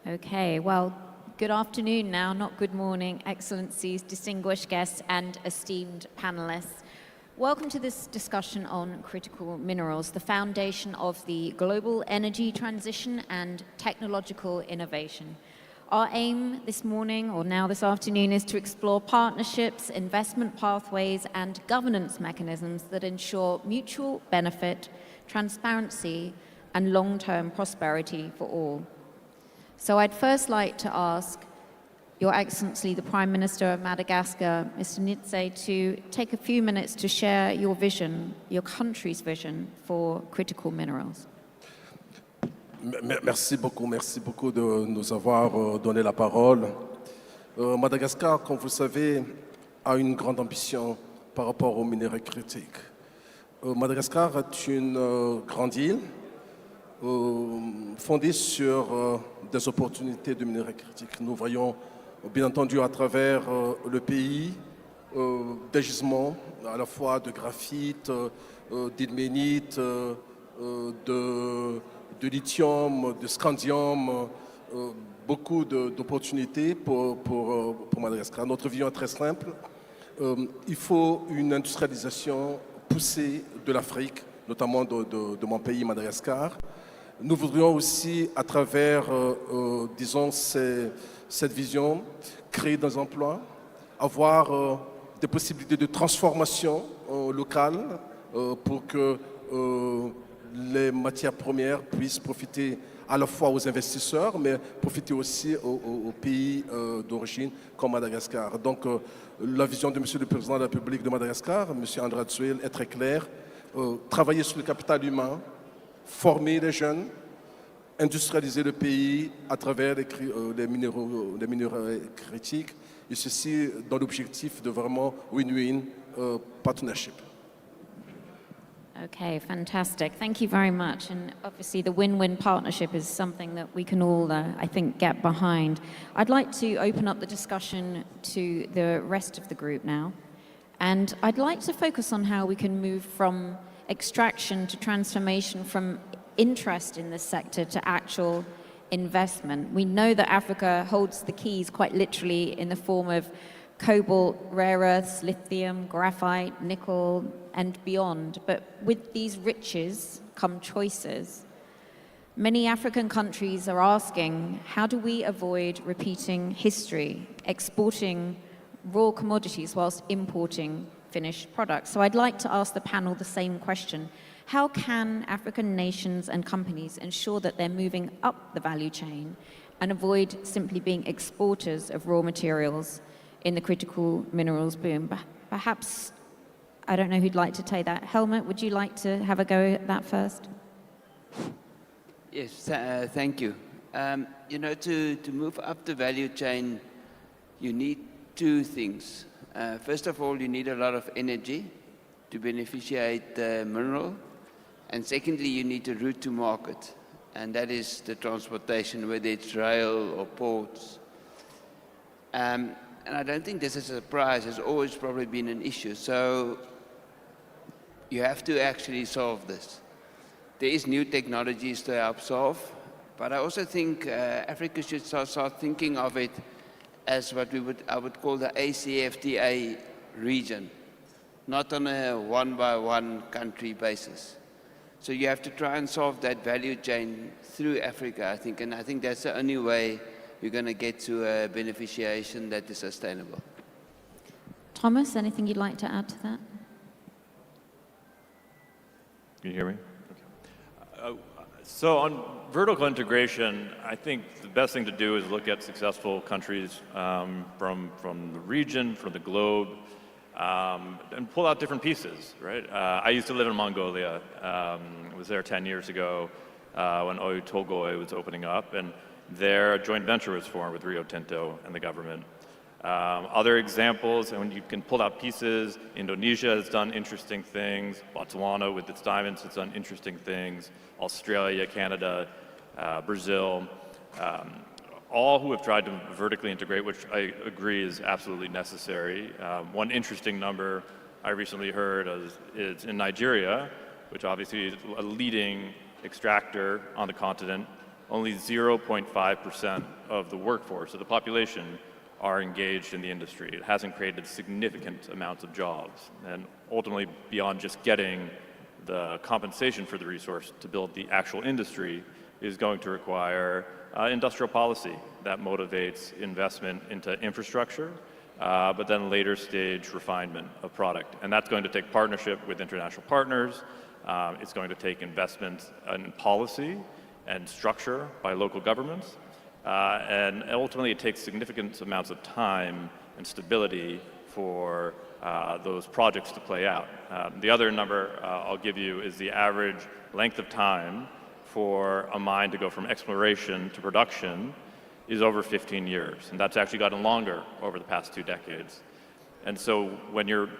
Okay, well, good afternoon now, not good morning, Excellencies, distinguished guests, and esteemed panelists. Welcome to this discussion on critical minerals, the foundation of the global energy transition and technological innovation. Our aim this morning, or now this afternoon, is to explore partnerships, investment pathways, and governance mechanisms that ensure mutual benefit, transparency, and long-term prosperity for all. So I'd first like to ask Your Excellency, the Prime Minister of Madagascar, Mr. Ntse, to take a few minutes to share your vision, your country's vision for critical minerals. Merci beaucoup de nous avoir donné la parole. Madagascar, comme vous le savez, a une grande ambition par rapport aux minéraux critiques. Madagascar est une grande île fondée sur des opportunités de minerais critiques. Nous voyons bien entendu à travers le pays des gisements à la fois de graphite, d'ilménite, de lithium, de scandium, beaucoup d'opportunités pour Madagascar. Notre vision est très simple. Il faut une industrialisation poussée de l'Afrique, notamment de mon pays, Madagascar. Nous voudrions aussi, à travers, disons, cette vision, créer des emplois, avoir des possibilités de transformation locale pour que les matières premières puissent profiter à la fois aux investisseurs, mais profiter aussi aux pays d'origine comme Madagascar. Donc, la vision de Monsieur le Président de la République de Madagascar, Monsieur André Rajoelina, est très claire. Travailler sur le capital humain, former les jeunes, industrialiser le pays à travers les minéraux critiques, et ceci dans l'objectif de vraiment win-win partnership. Okay, fantastic. Thank you very much. And obviously the win-win partnership is something that we can all, I think, get behind. I'd like to open up the discussion to the rest of the group now. And I'd like to focus on how we can move from extraction to transformation, from interest in this sector to actual investment. We know that Africa holds the keys quite literally in the form of cobalt, rare earths, lithium, graphite, nickel, and beyond. But with these riches come choices. Many African countries are asking, how do we avoid repeating history, exporting raw commodities whilst importing finished products? So I'd like to ask the panel the same question. How can African nations and companies ensure that they're moving up the value chain and avoid simply being exporters of raw materials in the critical minerals boom? Perhaps, I don't know who'd like to take that. Helmut, would you like to have a go at that first? Yes, thank you. You know, to move up the value chain, you need two things. First of all, you need a lot of energy to beneficiate the mineral. And secondly, you need a route to market. And that is the transportation, whether it's rail or ports. And I don't think this is a surprise. It's always probably been an issue. So you have to actually solve this. There is new technologies to help solve, but I also think Africa should start thinking of it as what I would call the ACFTA region, not on a one-by-one country basis. So you have to try and solve that value chain through Africa, I think, and I think that's the only way you're going to get to a beneficiation that is sustainable. Thomas, anything you'd like to add to that? Can you hear me? Okay. So on vertical integration, I think the best thing to do is look at successful countries from the region, from the globe, and pull out different pieces, right? I used to live in Mongolia. I was there 10 years ago when Oyu Tolgoi was opening up, and there a joint venture was formed with Rio Tinto and the government. Other examples, and when you can pull out pieces, Indonesia has done interesting things, Botswana with its diamonds has done interesting things, Australia, Canada, Brazil, all who have tried to vertically integrate, which I agree is absolutely necessary. One interesting number I recently heard is in Nigeria, which obviously is a leading extractor on the continent, only 0.5% of the workforce, of the population, are engaged in the industry. It hasn't created significant amounts of jobs. And ultimately, beyond just getting the compensation for the resource to build the actual industry, is going to require industrial policy that motivates investment into infrastructure, but then later stage refinement of product. And that's going to take partnership with international partners. It's going to take investment in policy and structure by local governments. And ultimately, it takes significant amounts of time and stability for those projects to play out. The other number I'll give you is the average length of time for a mine to go from exploration to production is over 15 years. And that's actually gotten longer over the past 2 decades. And so when you're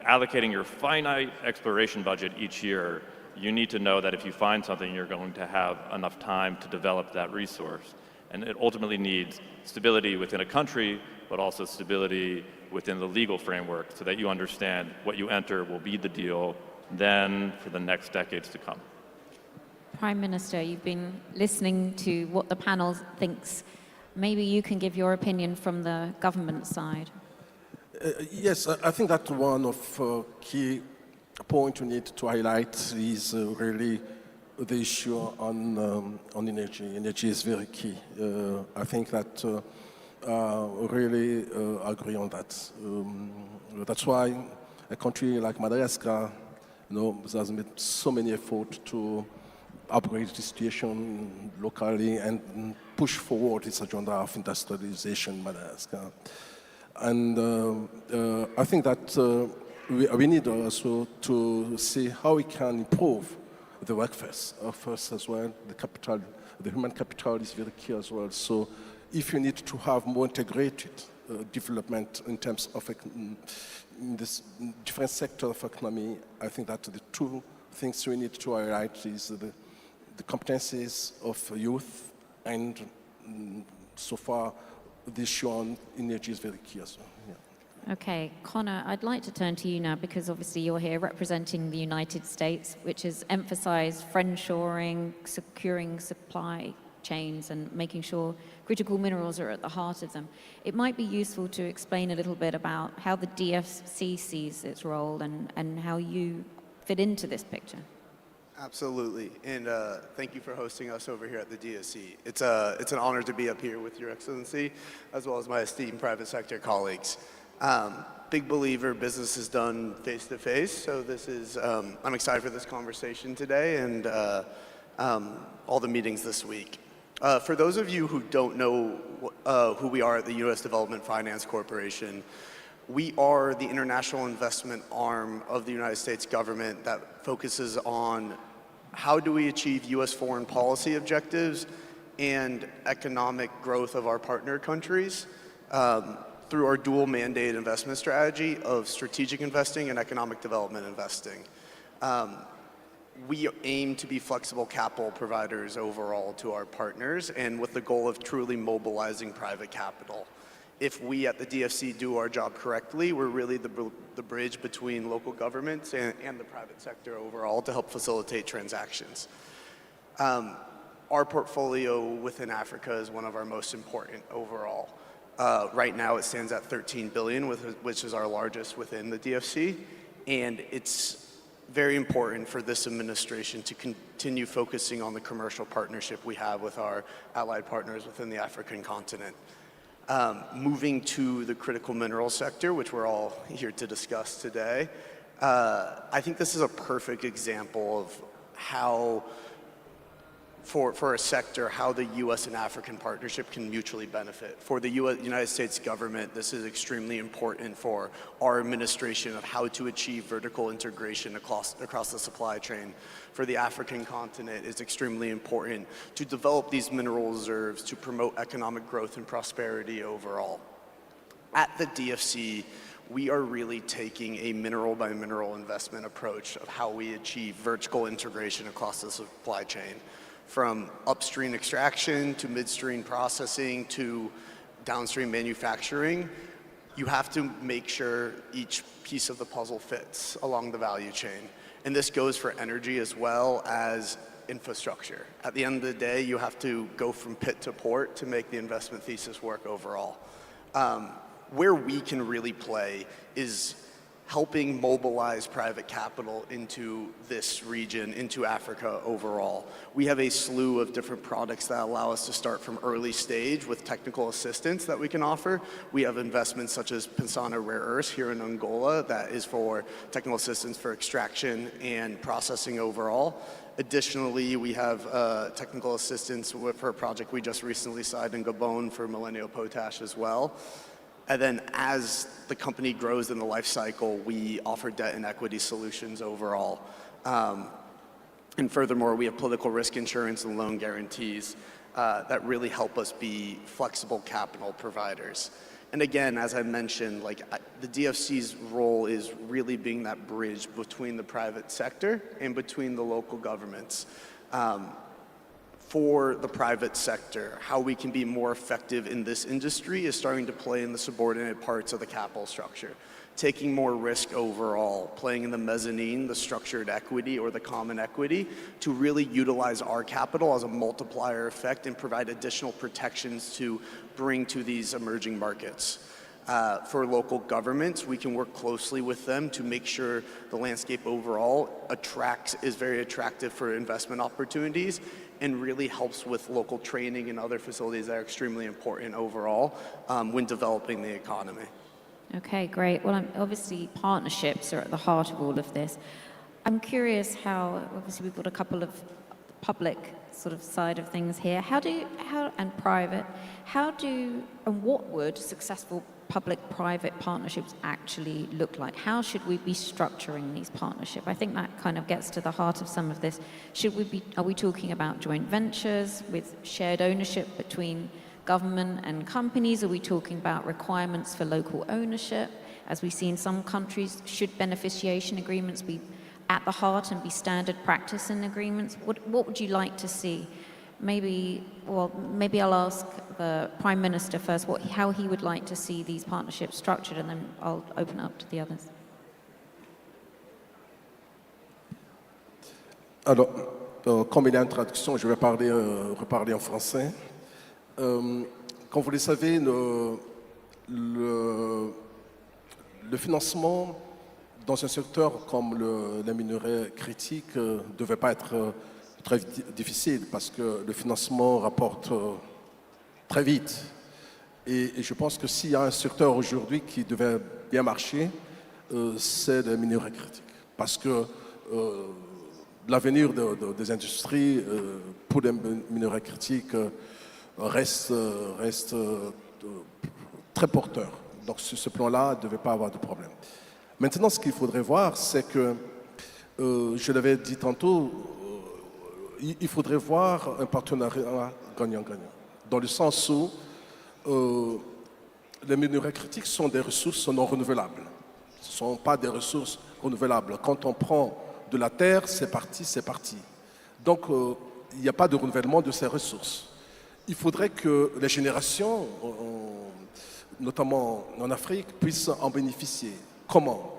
allocating your finite exploration budget each year, you need to know that if you find something, you're going to have enough time to develop that resource. And it ultimately needs stability within a country, but also stability within the legal framework so that you understand what you enter will be the deal then for the next decades to come. Prime Minister, you've been listening to what the panel thinks. Maybe you can give your opinion from the government side. Yes, I think that one of key points we need to highlight is really the issue on energy. Energy is very key. I think that really agree on that. That's why a country like Madagascar, has made so many efforts to upgrade the situation locally and push forward its agenda of industrialization in Madagascar. And I think that we need also to see how we can improve the workforce first as well. The capital, the human capital is very key as well. So if you need to have more integrated development in terms of in this different sector of economy, I think that the 2 things we need to highlight is the competencies of youth, and so far the issue on energy is very key as well. Yeah. Okay, Connor, I'd like to turn to you now because obviously you're here representing the United States, which has emphasized friendshoring, securing supply chains and making sure critical minerals are at the heart of them. It might be useful to explain a little bit about how the DFC sees its role and how you fit into this picture. Absolutely, and thank you for hosting us over here at the DSC. It's an honor to be up here with Your Excellency, as well as my esteemed private sector colleagues. Big believer business is done face to face, so this is, I'm excited for this conversation today and all the meetings this week. For those of you who don't know who we are at the U.S. Development Finance Corporation, we are the international investment arm of the United States government that focuses on how do we achieve U.S. foreign policy objectives and economic growth of our partner countries through our dual mandate investment strategy of strategic investing and economic development investing. We aim to be flexible capital providers overall to our partners, and with the goal of truly mobilizing private capital. If we at the DFC do our job correctly, we're really the bridge between local governments and the private sector overall to help facilitate transactions. Our portfolio within Africa is one of our most important overall. Right now it stands at 13 billion, which is our largest within the DFC, and it's very important for this administration to continue focusing on the commercial partnership we have with our allied partners within the African continent. Moving to the critical mineral sector, which we're all here to discuss today, I think this is a perfect example of how, for a sector, how the U.S. and African partnership can mutually benefit. For the United States government, this is extremely important for our administration of how to achieve vertical integration across the supply chain. For the African continent, it's extremely important to develop these mineral reserves to promote economic growth and prosperity overall. At the DFC, we are really taking a mineral by mineral investment approach of how we achieve vertical integration across the supply chain. From upstream extraction to midstream processing to downstream manufacturing, you have to make sure each piece of the puzzle fits along the value chain. And this goes for energy as well as infrastructure. At the end of the day, you have to go from pit to port to make the investment thesis work overall. Where we can really play is helping mobilize private capital into this region, into Africa overall. We have a slew of different products that allow us to start from early stage with technical assistance that we can offer. We have investments such as Pensana Rare Earths here in Angola that is for technical assistance for extraction and processing overall. Additionally, we have technical assistance for a project we just recently signed in Gabon for Millennial Potash as well. And then as the company grows in the life cycle, we offer debt and equity solutions overall. And furthermore, we have political risk insurance and loan guarantees that really help us be flexible capital providers. And again, as I mentioned, the DFC's role is really being that bridge between the private sector and between the local governments. For the private sector, how we can be more effective in this industry is starting to play in the subordinate parts of the capital structure, taking more risk overall, playing in the mezzanine, the structured equity, or the common equity to really utilize our capital as a multiplier effect and provide additional protections to bring to these emerging markets. For local governments, we can work closely with them to make sure the landscape overall is very attractive for investment opportunities and really helps with local training and other facilities that are extremely important overall when developing the economy. Okay, great. Well, obviously partnerships are at the heart of all of this. I'm curious how, obviously we've got a couple of public sort of side of things here. And private, and what would successful public-private partnerships actually look like? How should we be structuring these partnerships? I think that kind of gets to the heart of some of this. Are we talking about joint ventures with shared ownership between government and companies? Are we talking about requirements for local ownership? As we see in some countries, should beneficiation agreements be at the heart and be standard practice in agreements? What would you like to see? Maybe I'll ask the Prime Minister first how he would like to see these partnerships structured, and then I'll open up to the others. Alors, comme il y a une traduction, je vais reparler en français. Comme vous le savez, le financement dans un secteur comme les minerais critiques ne devait pas être très difficile parce que le financement rapporte très vite. Et je pense que s'il y a un secteur aujourd'hui qui devait bien marcher, c'est le minerai critique. Parce que l'avenir des industries pour les minerais critiques reste très porteur. Donc sur ce plan-là, il ne devait pas avoir de problème. Maintenant, ce qu'il faudrait voir, c'est que, je l'avais dit tantôt, il faudrait voir un partenariat gagnant-gagnant. Dans le sens où les minerais critiques sont des ressources non renouvelables. Ce ne sont pas des ressources renouvelables. Quand on prend de la terre, c'est parti, c'est parti. Donc, il n'y a pas de renouvellement de ces ressources. Il faudrait que les générations notamment en Afrique, puissent en bénéficier. Comment?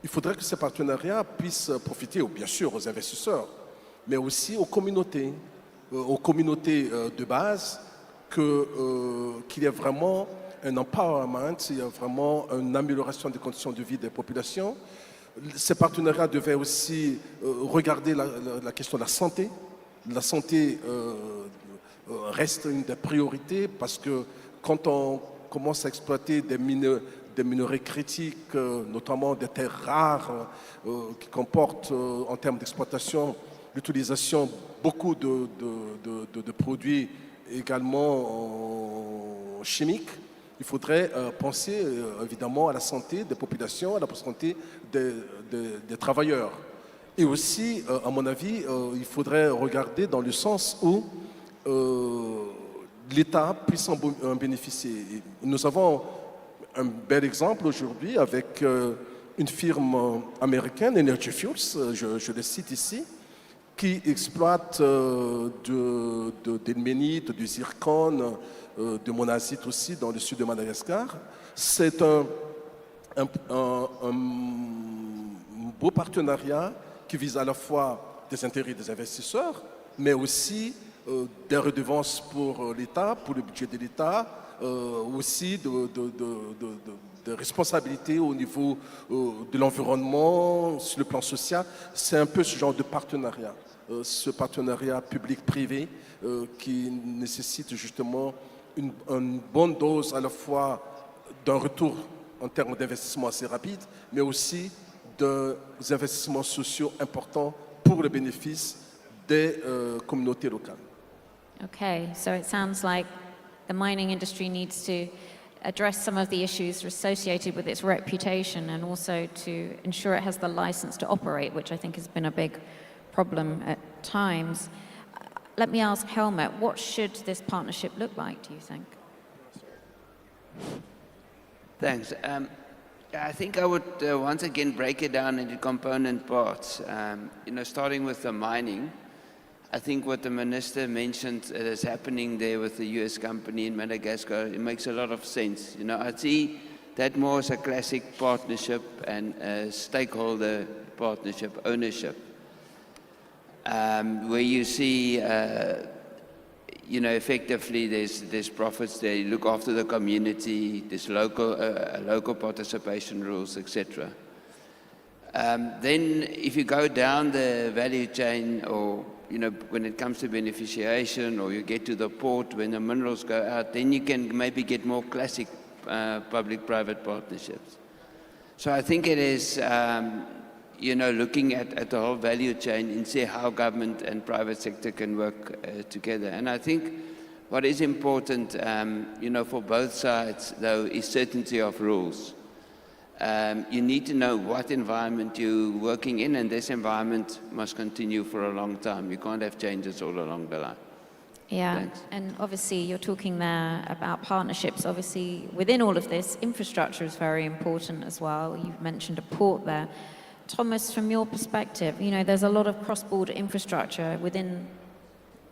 Il faudrait que ces partenariats puissent profiter, bien sûr, aux investisseurs, mais aussi aux communautés de base, qu'il y ait vraiment un empowerment, il y a vraiment une amélioration des conditions de vie des populations. Ces partenariats devaient aussi regarder la question de la santé. La santé reste une des priorités parce que quand on commence à exploiter des minerais critiques, notamment des terres rares, qui comportent en termes d'exploitation l'utilisation beaucoup de produits également chimiques, il faudrait penser évidemment à la santé des populations, à la santé des travailleurs. Et aussi, à mon avis, il faudrait regarder dans le sens où l'État puisse en bénéficier. Nous avons un bel exemple aujourd'hui avec une firme américaine, Energy Fuels, je le cite ici, qui exploite d'ilménite, du zircon, de monazite aussi dans le sud de Madagascar. C'est un beau partenariat qui vise à la fois des intérêts des investisseurs, mais aussi des redevances pour l'État, pour le budget de l'État, aussi de responsabilités au niveau de l'environnement, sur le plan social. C'est un peu ce genre de partenariat, ce partenariat public-privé qui nécessite justement une bonne dose à la fois d'un retour en termes d'investissement assez rapide, mais aussi des investissements sociaux importants pour le bénéfice des communautés locales. Okay, so it sounds like the mining industry needs to address some of the issues associated with its reputation and also to ensure it has the license to operate, which I think has been a big problem at times. Let me ask Helmut, what should this partnership look like, do you think? Thanks. I think I would once again break it down into component parts. Starting with the mining, I think what the minister mentioned is happening there with the US company in Madagascar, it makes a lot of sense. I see that more as a classic partnership and a stakeholder partnership, ownership, where you see, effectively there's profits there, you look after the community, there's local participation rules, etc. Then if you go down the value chain or when it comes to beneficiation or you get to the port when the minerals go out, then you can maybe get more classic public-private partnerships. So I think it is, looking at the whole value chain and see how government and private sector can work together. And I think what is important, for both sides, though, is certainty of rules. You need to know what environment you're working in, and this environment must continue for a long time. You can't have changes all along the line. Yeah, Thanks. and obviously you're talking there about partnerships. Obviously, within all of this, infrastructure is very important as well. You've mentioned a port there. Thomas, from your perspective, there's a lot of cross-border infrastructure within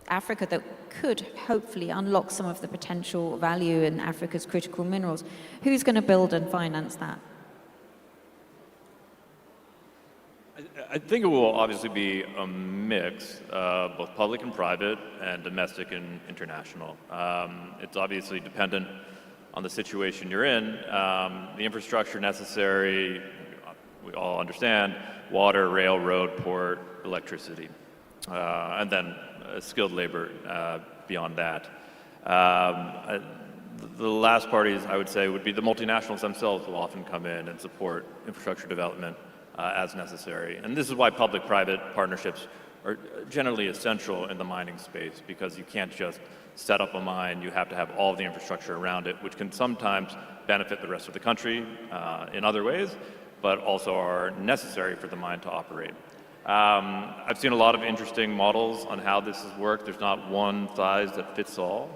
Africa that could hopefully unlock some of the potential value in Africa's critical minerals. Who's going to build and finance that? I think it will obviously be a mix, both public and private, and domestic and international. It's obviously dependent on the situation you're in. The infrastructure necessary, we all understand, water, railroad, port, electricity, and then skilled labor beyond that. The last parties, I would say, would be the multinationals themselves will often come in and support infrastructure development as necessary. And this is why public-private partnerships are generally essential in the mining space, because you can't just set up a mine, you have to have all the infrastructure around it, which can sometimes benefit the rest of the country in other ways, but also are necessary for the mine to operate. I've seen a lot of interesting models on how this has worked. There's not one size that fits all.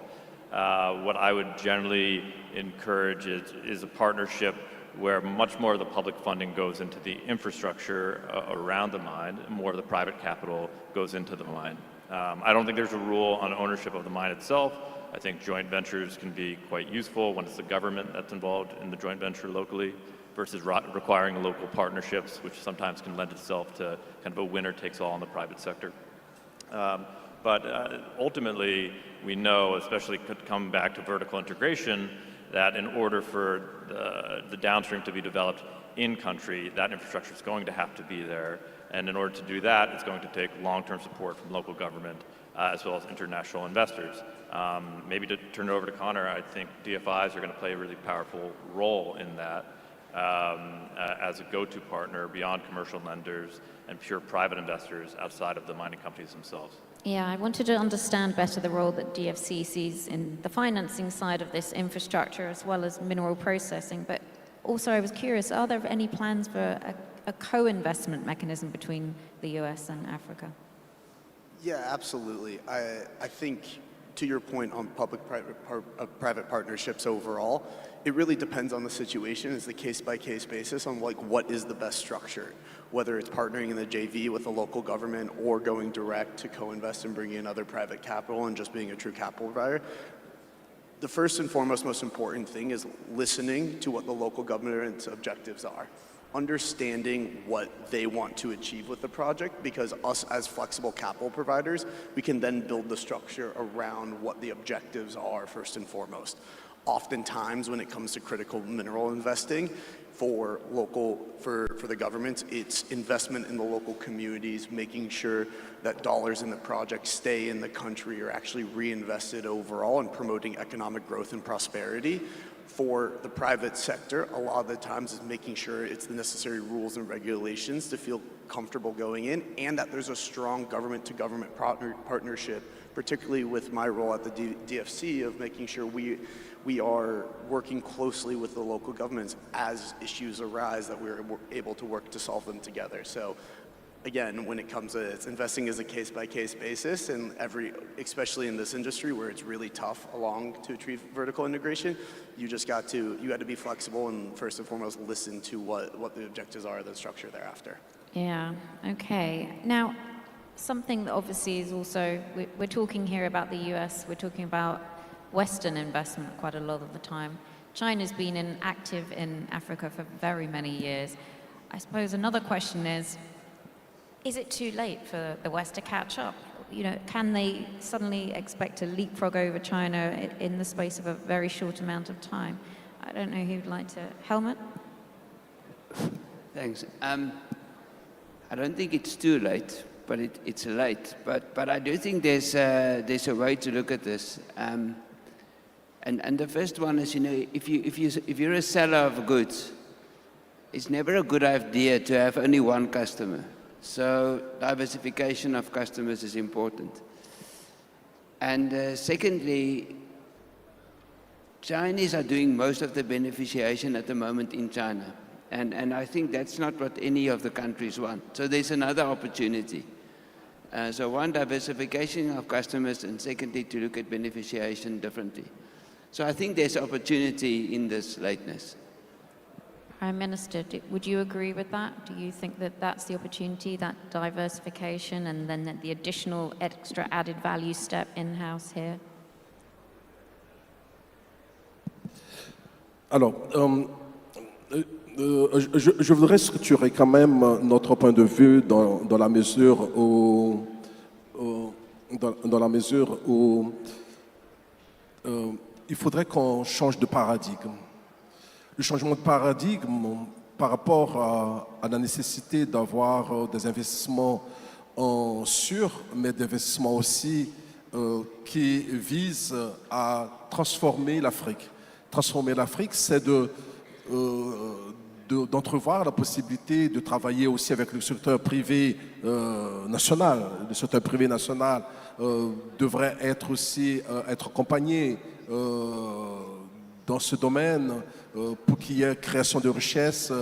What I would generally encourage is a partnership where much more of the public funding goes into the infrastructure around the mine, and more of the private capital goes into the mine. I don't think there's a rule on ownership of the mine itself. I think joint ventures can be quite useful when it's the government that's involved in the joint venture locally versus requiring local partnerships, which sometimes can lend itself to kind of a winner-takes-all in the private sector. But ultimately, we know, especially coming back to vertical integration, that in order for the downstream to be developed in country, that infrastructure is going to have to be there. And in order to do that, it's going to take long-term support from local government as well as international investors. Maybe to turn it over to Connor, I think DFIs are going to play a really powerful role in that as a go-to partner beyond commercial lenders and pure private investors outside of the mining companies themselves. Yeah, I wanted to understand better the role that DFC sees in the financing side of this infrastructure as well as mineral processing. But also I was curious, are there any plans for a co-investment mechanism between the US and Africa? Yeah, absolutely. I think to your point on public-private partnerships overall, it really depends on the situation. It's the case-by-case basis on like what is the best structure, whether it's partnering in the JV with a local government or going direct to co-invest and bring in other private capital and just being a true capital provider. The first and foremost most important thing is listening to what the local government's objectives are. Understanding what they want to achieve with the project, because us as flexible capital providers, we can then build the structure around what the objectives are first and foremost. Oftentimes when it comes to critical mineral investing for the governments, it's investment in the local communities, making sure that dollars in the project stay in the country or actually reinvested overall and promoting economic growth and prosperity. For the private sector, a lot of the times is making sure it's the necessary rules and regulations to feel comfortable going in, and that there's a strong government-to-government partnership, particularly with my role at the DFC of making sure we are working closely with the local governments as issues arise, that we're able to work to solve them together. So again, when it comes to it's investing is a case-by-case basis, and especially in this industry where it's really tough to achieve vertical integration, you got to be flexible and first and foremost listen to what the objectives are of the structure thereafter. Yeah, okay. Now, something that obviously is also, we're talking here about the US, we're talking about Western investment quite a lot of the time. China's been active in Africa for very many years. I suppose another question is it too late for the West to catch up? You know, can they suddenly expect to leapfrog over China in the space of a very short amount of time? I don't know who'd like to. Helmut? Thanks. I don't think it's too late, but it's late. But I do think there's a way to look at this. And the first one is, you know, if you're a seller of goods, it's never a good idea to have only one customer. So diversification of customers is important. And secondly, Chinese are doing most of the beneficiation at the moment in China. And I think that's not what any of the countries want. So there's another opportunity. So one, diversification of customers, and secondly, to look at beneficiation differently. So I think there's opportunity in this lateness. Prime Minister, would you agree with that? Do you think that that's the opportunity, that diversification, and then the additional extra added value step in-house here? Alors, je voudrais structurer quand même notre point de vue dans la mesure où il faudrait qu'on change de paradigme. Le changement de paradigme par rapport à la nécessité d'avoir des investissements sûrs, mais des investissements aussi qui visent à transformer l'Afrique. Transformer l'Afrique, c'est d'entrevoir la possibilité de travailler aussi avec le secteur privé national. Le secteur privé national devrait être aussi être accompagné dans ce domaine pour qu'il y ait création de richesses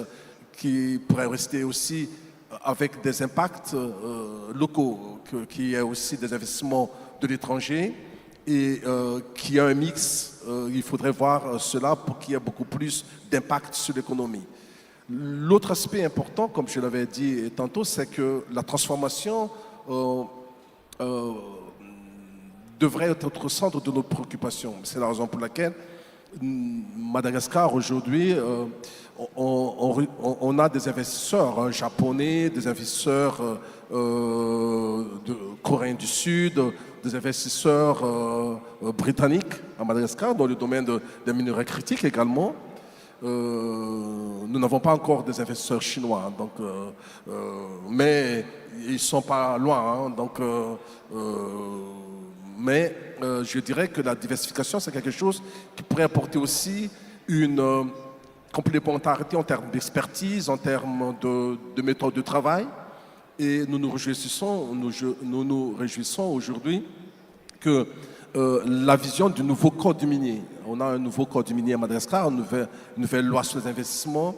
qui pourrait rester aussi avec des impacts locaux, qu'il y ait aussi des investissements de l'étranger et qu'il y ait un mix. Il faudrait voir cela pour qu'il y ait beaucoup plus d'impact sur l'économie. L'autre aspect important, comme je l'avais dit tantôt, c'est que la transformation de devrait être au centre de nos préoccupations. C'est la raison pour laquelle Madagascar, aujourd'hui, on a des investisseurs japonais, des investisseurs coréens du Sud, des investisseurs britanniques à Madagascar dans le domaine des minerais critiques également. Nous n'avons pas encore des investisseurs chinois, donc, mais ils ne sont pas loin. Mais je dirais que la diversification, c'est quelque chose qui pourrait apporter aussi une complémentarité en termes d'expertise, en termes de méthode de travail. Et nous nous réjouissons aujourd'hui que la vision du nouveau code minier, on a un nouveau code minier à Madagascar, une nouvelle loi sur les investissements,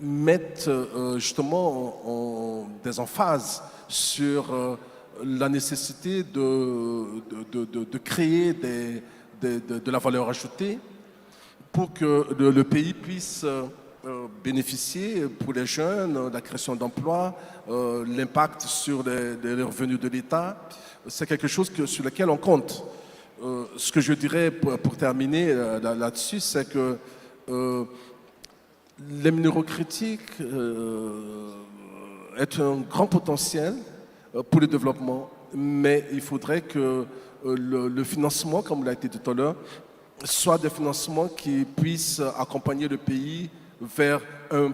mettent justement des emphases sur la nécessité de créer de la valeur ajoutée pour que le pays puisse bénéficier pour les jeunes, la création d'emplois, l'impact sur les revenus de l'État. C'est quelque chose sur lequel on compte. Ce que je dirais pour terminer là-dessus, c'est que les minéraux critiques est un grand potentiel pour le développement, mais il faudrait que le financement, comme l'a été dit tout à l'heure, soit des financements qui puissent accompagner le pays vers un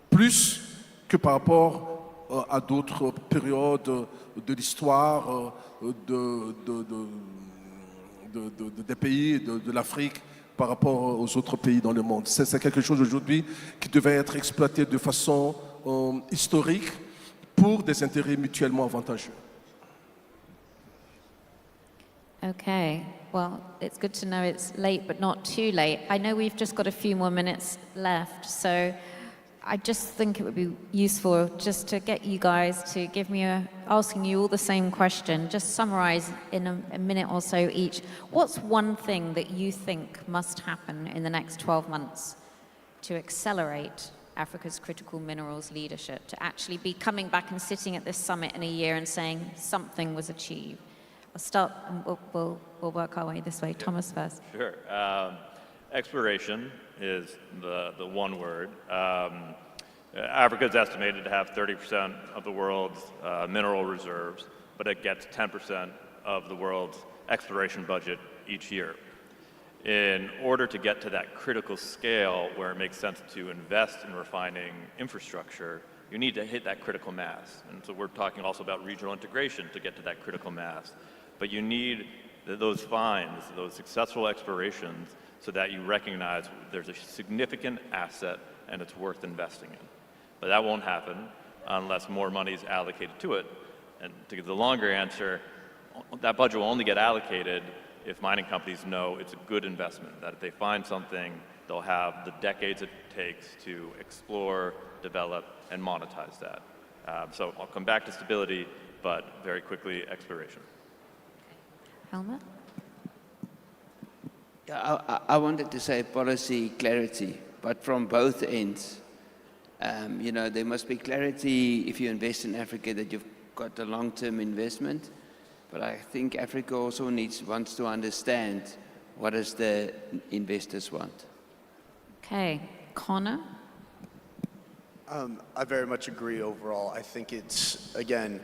plus que par rapport à d'autres périodes de l'histoire des pays de l'Afrique par rapport aux autres pays dans le monde. C'est quelque chose aujourd'hui qui devait être exploité de façon historique pour des intérêts mutuellement avantageux. Okay, well, it's good to know it's late, but not too late. I know we've just got a few more minutes left, so I just think it would be useful just to get you guys to give me asking you all the same question, just summarize in a minute or so each. What's one thing that you think must happen in the next 12 months to accelerate Africa's critical minerals leadership, to actually be coming back and sitting at this summit in a year and saying something was achieved? I'll start, and we'll work our way this way. Thomas first. Sure. Exploration is the one word. Africa is estimated to have 30% of the world's mineral reserves, but it gets 10% of the world's exploration budget each year. In order to get to that critical scale where it makes sense to invest in refining infrastructure, you need to hit that critical mass. And so we're talking also about regional integration to get to that critical mass. But you need those finds, those successful explorations, so that you recognize there's a significant asset and it's worth investing in. But that won't happen unless more money is allocated to it. And to give the longer answer, that budget will only get allocated if mining companies know it's a good investment, that if they find something, they'll have the decades it takes to explore, develop, and monetize that. So I'll come back to stability, but very quickly, exploration. Helmut? Yeah, I wanted to say policy clarity, but from both ends. You know, there must be clarity if you invest in Africa that you've got a long-term investment. But I think Africa also wants to understand what does the investors want. Okay, Connor? I very much agree overall. I think it's, again,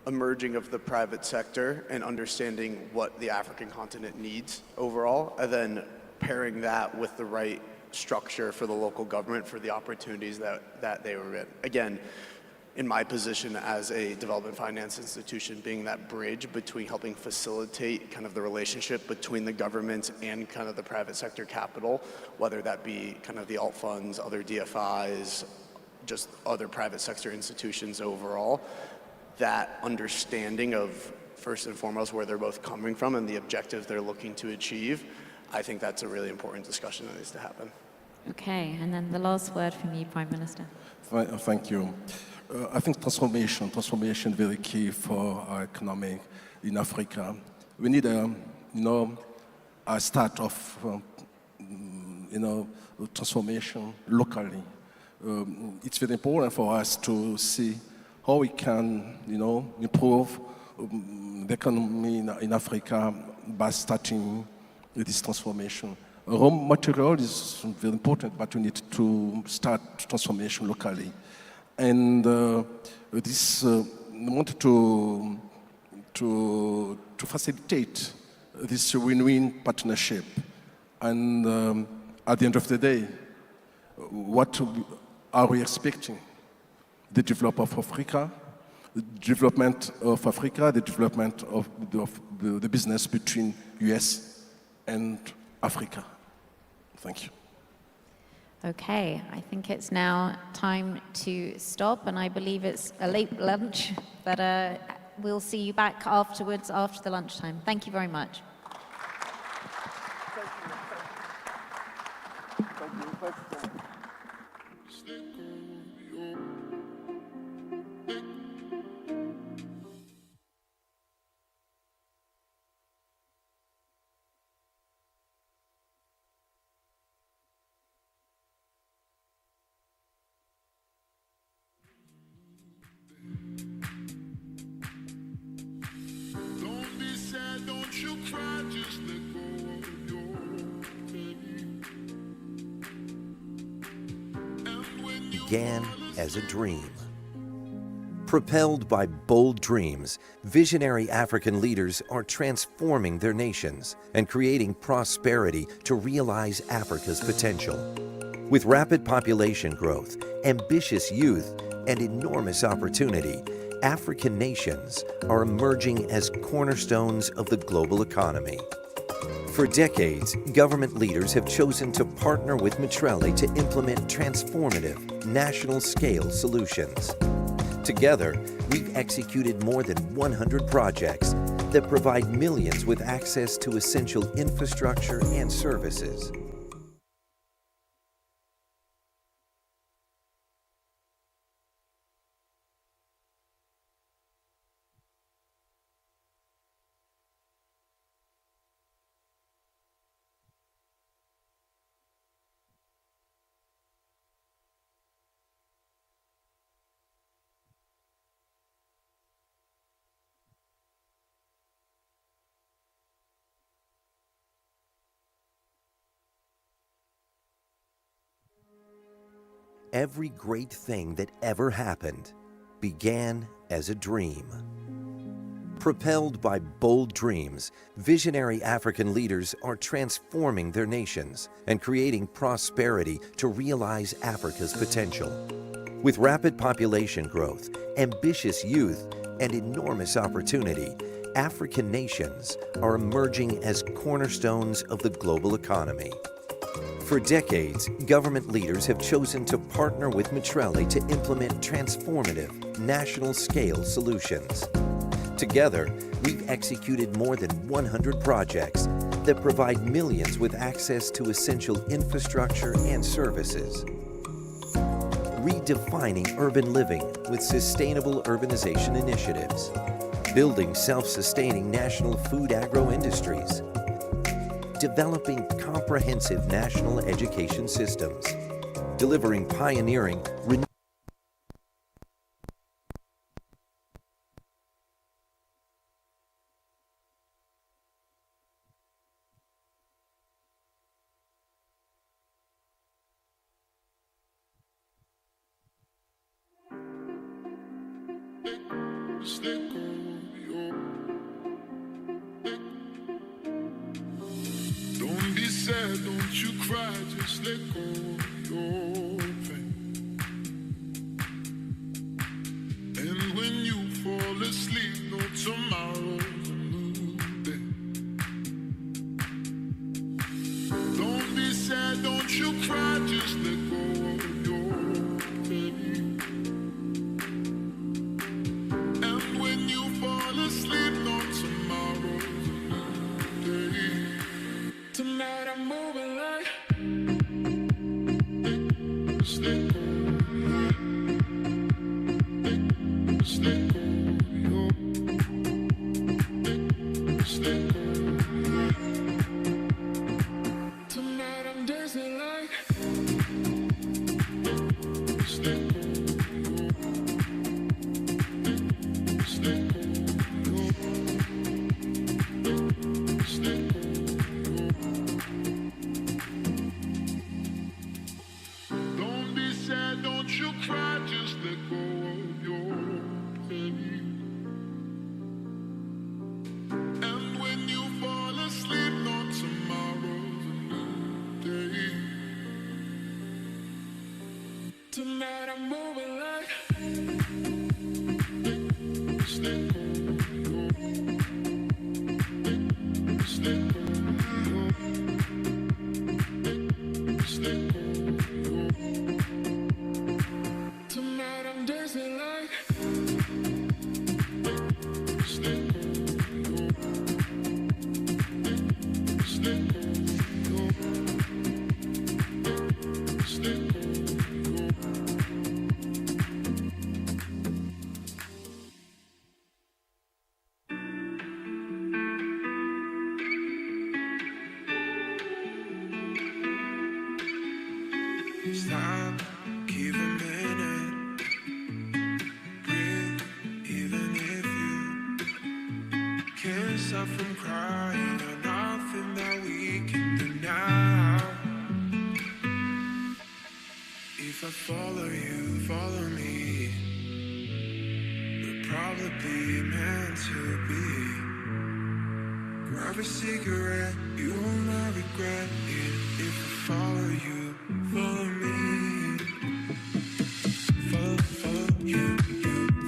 a merging of the private sector and understanding what the African continent needs overall, and then pairing that with the right structure for the local government for the opportunities that they were in. Again, in my position as a development finance institution, being that bridge between helping facilitate kind of the relationship between the government and kind of the private sector capital, whether that be kind of the alt funds, other DFIs, just other private sector institutions overall, that understanding of first and foremost where they're both coming from and the objectives they're looking to achieve, I think that's a really important discussion that needs to happen. Okay, and then the last word from you, Prime Minister. Thank you. I think transformation very key for our economy in Africa. We need a start of transformation locally. It's very important for us to see how we can improve the economy in Africa by starting this transformation. Raw material is very important, but we need to start transformation locally. And this wanted to facilitate this win-win partnership. And at the end of the day, what are we expecting? The development of Africa, the development of the business between US and Africa. Thank you. Okay, I think it's now time to stop, and I believe it's a late lunch, but we'll see you back afterwards, after the lunchtime. Thank you very much. Began as a dream. Propelled by bold dreams, visionary African leaders are transforming their nations and creating prosperity to realize Africa's potential. With rapid population growth, ambitious youth, and enormous opportunity, African nations are emerging as cornerstones of the global economy. For decades, government leaders have chosen to partner with Matrele to implement transformative, national-scale solutions. Together, we've executed more than 100 projects that provide millions with access to essential infrastructure and services. Every great thing that ever happened began as a dream. Propelled by bold dreams, visionary African leaders are transforming their nations and creating prosperity to realize Africa's potential. With rapid population growth, ambitious youth, and enormous opportunity, African nations are emerging as cornerstones of the global economy. For decades, government leaders have chosen to partner with Matrele to implement transformative, national-scale solutions. Together, we've executed more than 100 projects that provide millions with access to essential infrastructure and services. Redefining urban living with sustainable urbanization initiatives. Building self-sustaining national food agro-industries. Developing comprehensive national education systems, delivering pioneering Don't be sad, don't you cry, just let go of your pain. And when you fall asleep, know tomorrow's a new day. Don't be sad, don't you cry, just let go of your pain. And when you fall asleep, know tomorrow's a new day. Tonight I'm moving like just let go, just let go, just let go. Tonight I'm dancing like just let go, just let go. Don't be sad, don't you cry, just let go of your pain. And when you fall asleep, know tomorrow's a new day. Tonight I'm moving like just let go. Just let go. Just let go. Tonight I'm dancing like just let go. Just let go. Just let go. Stop, give a minute, breathe, even if you can't stop from crying or nothing that we can do now. If I follow you, follow me, we're probably meant to be. Grab a cigarette, you will not regret it. If I follow you, follow me. Follow, follow you,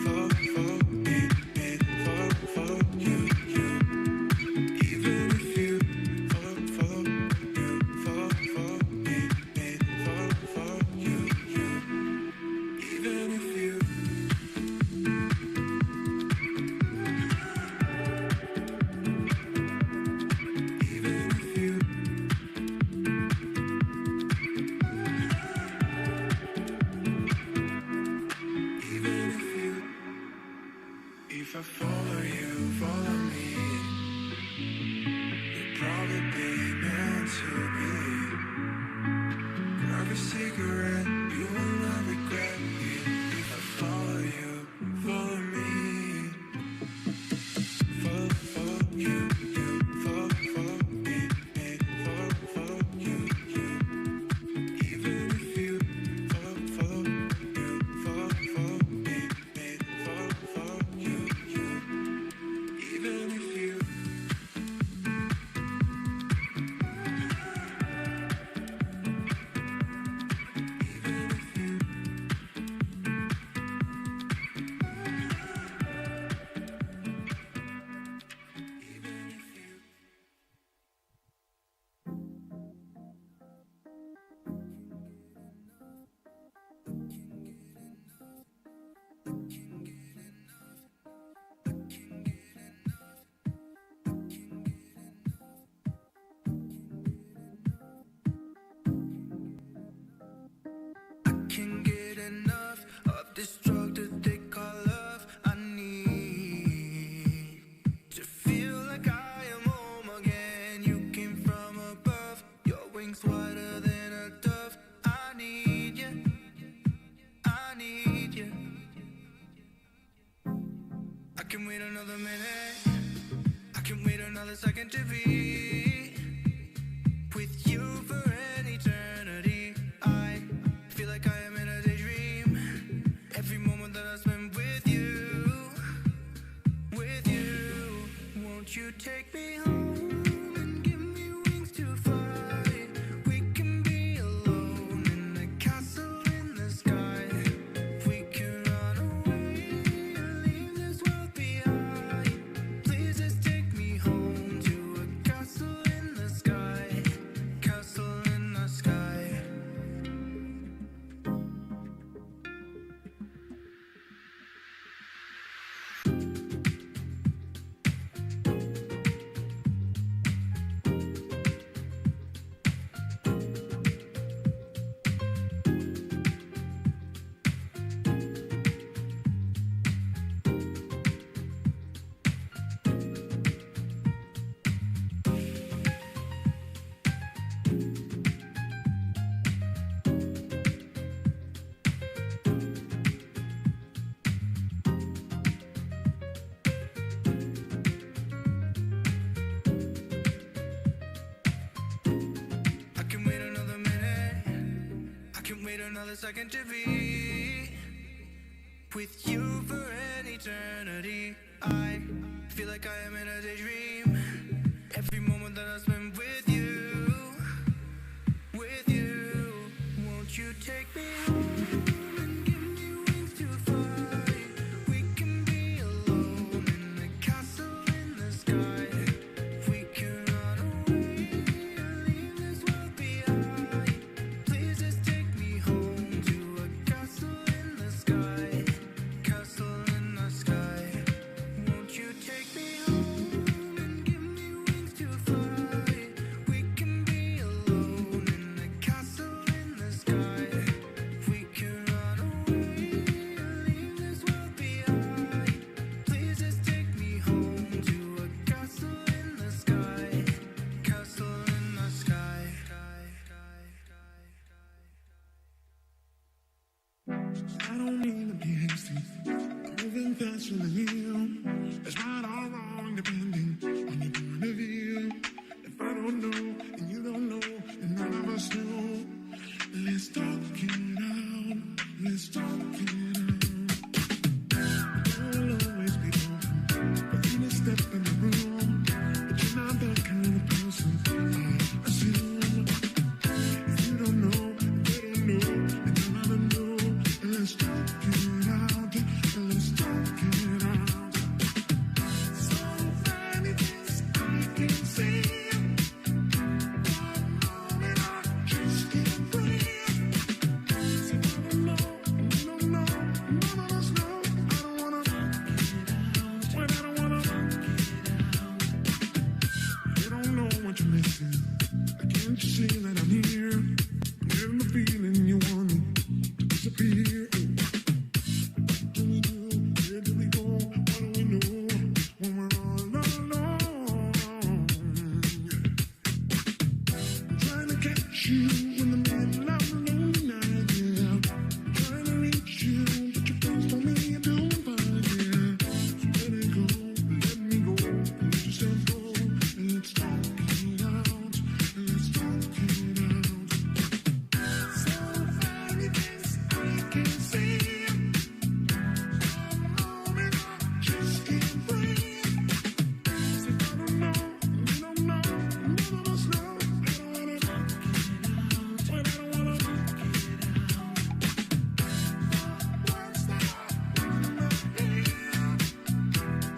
follow, follow me, follow, follow you. Even if you follow, follow you, follow, follow me, follow, follow you. Even if you. If I follow you, follow me, we'll probably be meant to be. Grab a cigarette, you will not regret it. If I follow you, follow me. Follow, follow you, follow, follow me, follow, follow you. Even if you follow, follow you, follow, follow me, follow, follow you. Even if you. Can't get enough of this drug that they call love. I need to feel like I am home again. You came from above, your wings wider than a dove. I need you, I need you. I can wait another minute, I can wait another second to be with you for an eternity. I feel like I am in a daydream. Every moment that I spend with you, won't you take me home and give me wings to fly? We can be alone in the castle in the sky. We can run away and leave this world behind. Please just take me home to a castle in the sky, castle in the sky. another second to be with you for an eternity. I feel like I am in a daydream. Every moment that I spend with you, won't you take me home and give me wings to fly? We can be alone in a castle in the sky. We can run away and leave this world behind. Please just take me home to a castle in the sky. Castle in the sky. Won't you take me home and give me wings to fly? We can be alone in a castle in the sky. We can run away and leave this world behind. Please just take me home to a castle in the sky. Castle in the sky. I don't mean to be hasty, moving faster than you. It's right or wrong, depending on your point of view. If I don't know, and you don't know, and none of us know, let's talk it out. Let's talk it out. There'll always be open for any step in the room, but you're not that kind of person, I assume. If you don't know, they don't know, and you'll never know. Let's talk it out. Let's talk it out. So many things I can say. One moment I just can't breathe. So I don't know, you don't know, none of us know. I don't wanna talk it out. When I don't wanna talk it out. You don't know what you're missing. Can't you see that I'm here? I'm getting the feeling you want me to disappear. What do we do? Where do we go? What do we know when we're all alone? I'm trying to catch you in the middle of a lonely night, yeah. I'm trying to reach you, but your friends told me you're doing fine, yeah. So let it go, let me go, let yourself go, and let's talk it out, let's talk it out. So many things I can say. One moment I just can't breathe. So I don't know, you don't know, none of us know. I don't wanna talk it out, when I don't wanna talk it out. Words that I wanna hear.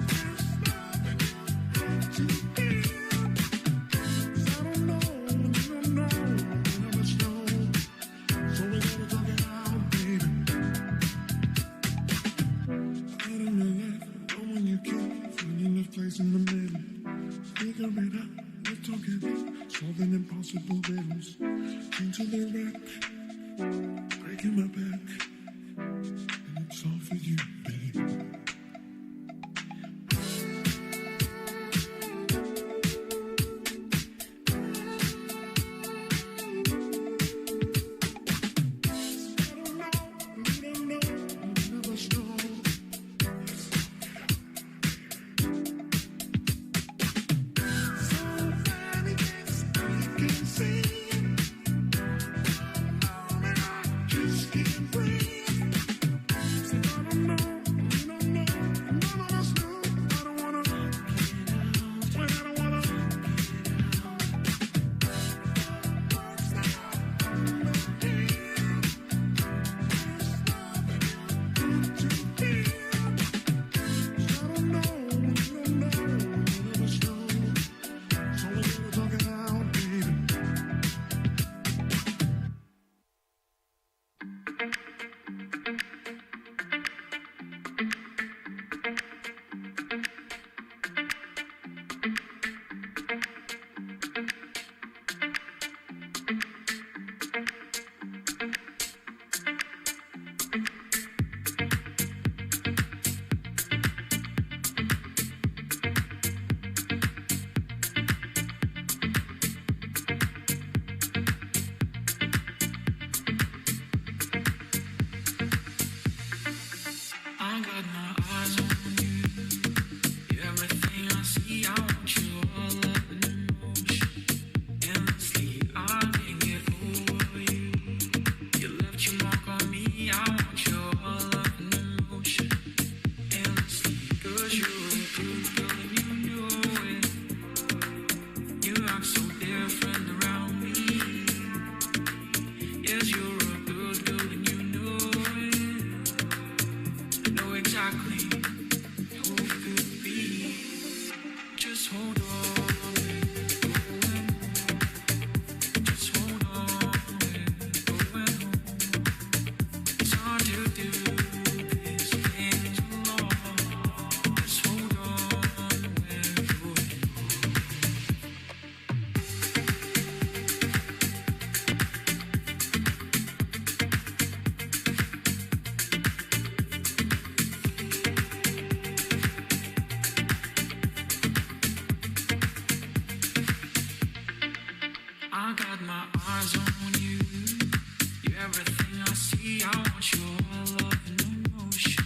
There's nothing you have to fear. 'Cause I don't know, you don't know, none of us know. So we gotta talk it out, baby. Out in your life, know when you can, finding a place in the middle. Figure it out, let's talk it out, solving impossible riddles. Into the wreck, breaking my back, and it's all for you, baby. Just can't breathe. I got my eyes on you. You're everything I see. I want your love and emotion.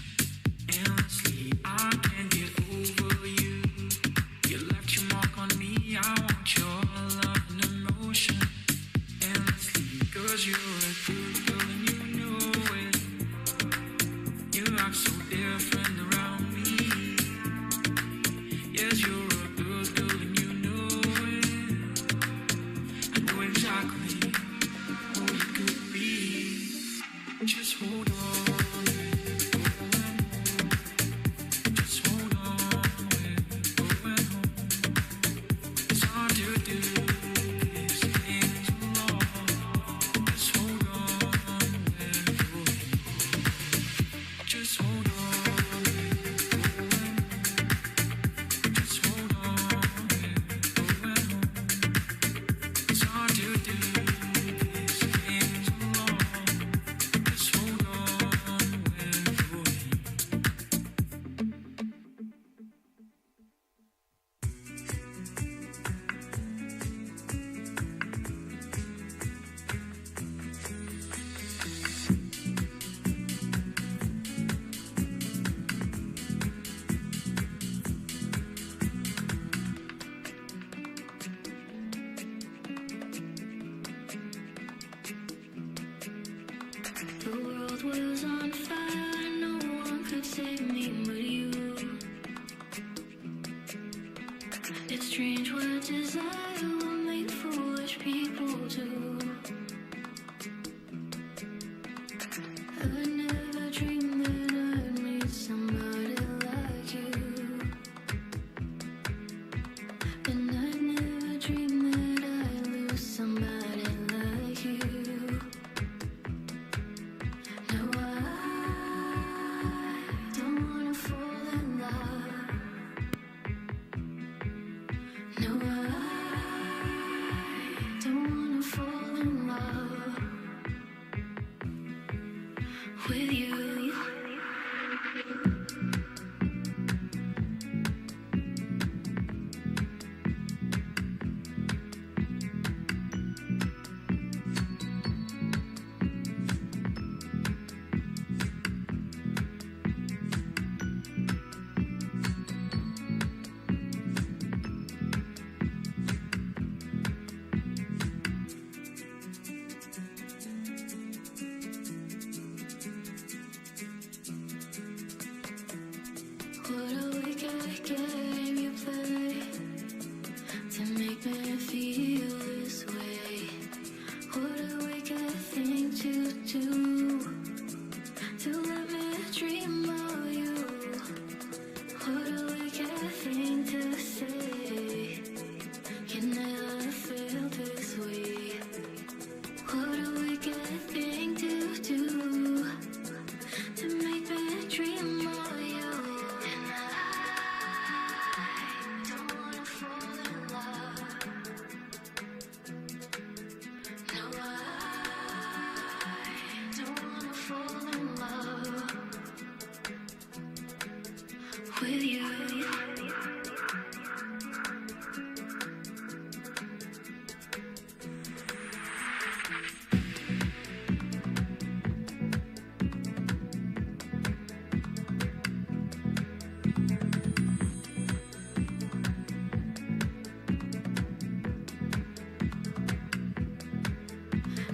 Endlessly, I can't get over you. You left your mark on me. I want your love and emotion. Endlessly, 'cause you're a good girl and you know it. You act so different around me. Yes, you're a good girl and you know it. I know exactly who you could be. Just hold on. Just hold on. Going home. It's hard to do these things alone. Just hold on. Just hold on. Just hold on. Going home. It's hard to do these things alone. Just hold on. The world was on fire, no one could save me but you. It's strange what desire will make foolish people do. I never dreamed that I'd meet somebody like you. And I never dreamed that I'd lose somebody like you. No, I don't wanna fall in love. No, I don't wanna fall in love with you. What a wicked game you play to make me feel this way. What a wicked thing to do, to let me dream of you. What a wicked thing to say, you never felt this way. What a wicked thing to do, to make me dream of you. And I don't wanna fall in love. No, I don't wanna fall in love with you.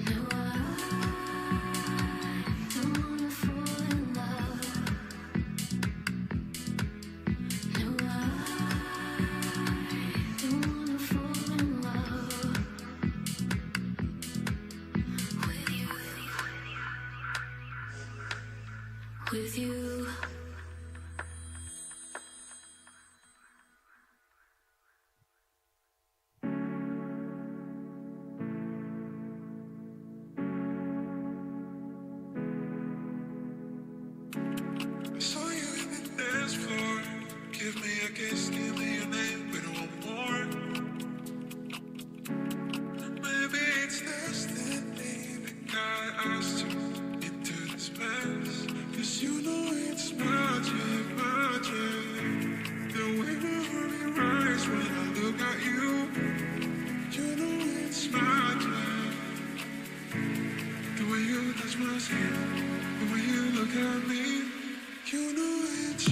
No, I don't wanna fall in love. No, I don't wanna fall in love with you. With you. I saw you in the dance floor. Give me a kiss, give me your name, but one more. Maybe it's destiny that got us two into this mess. 'Cause you know it's magic, magic. The way my heart erased when I look at you. You know it's magic. at me, you know it's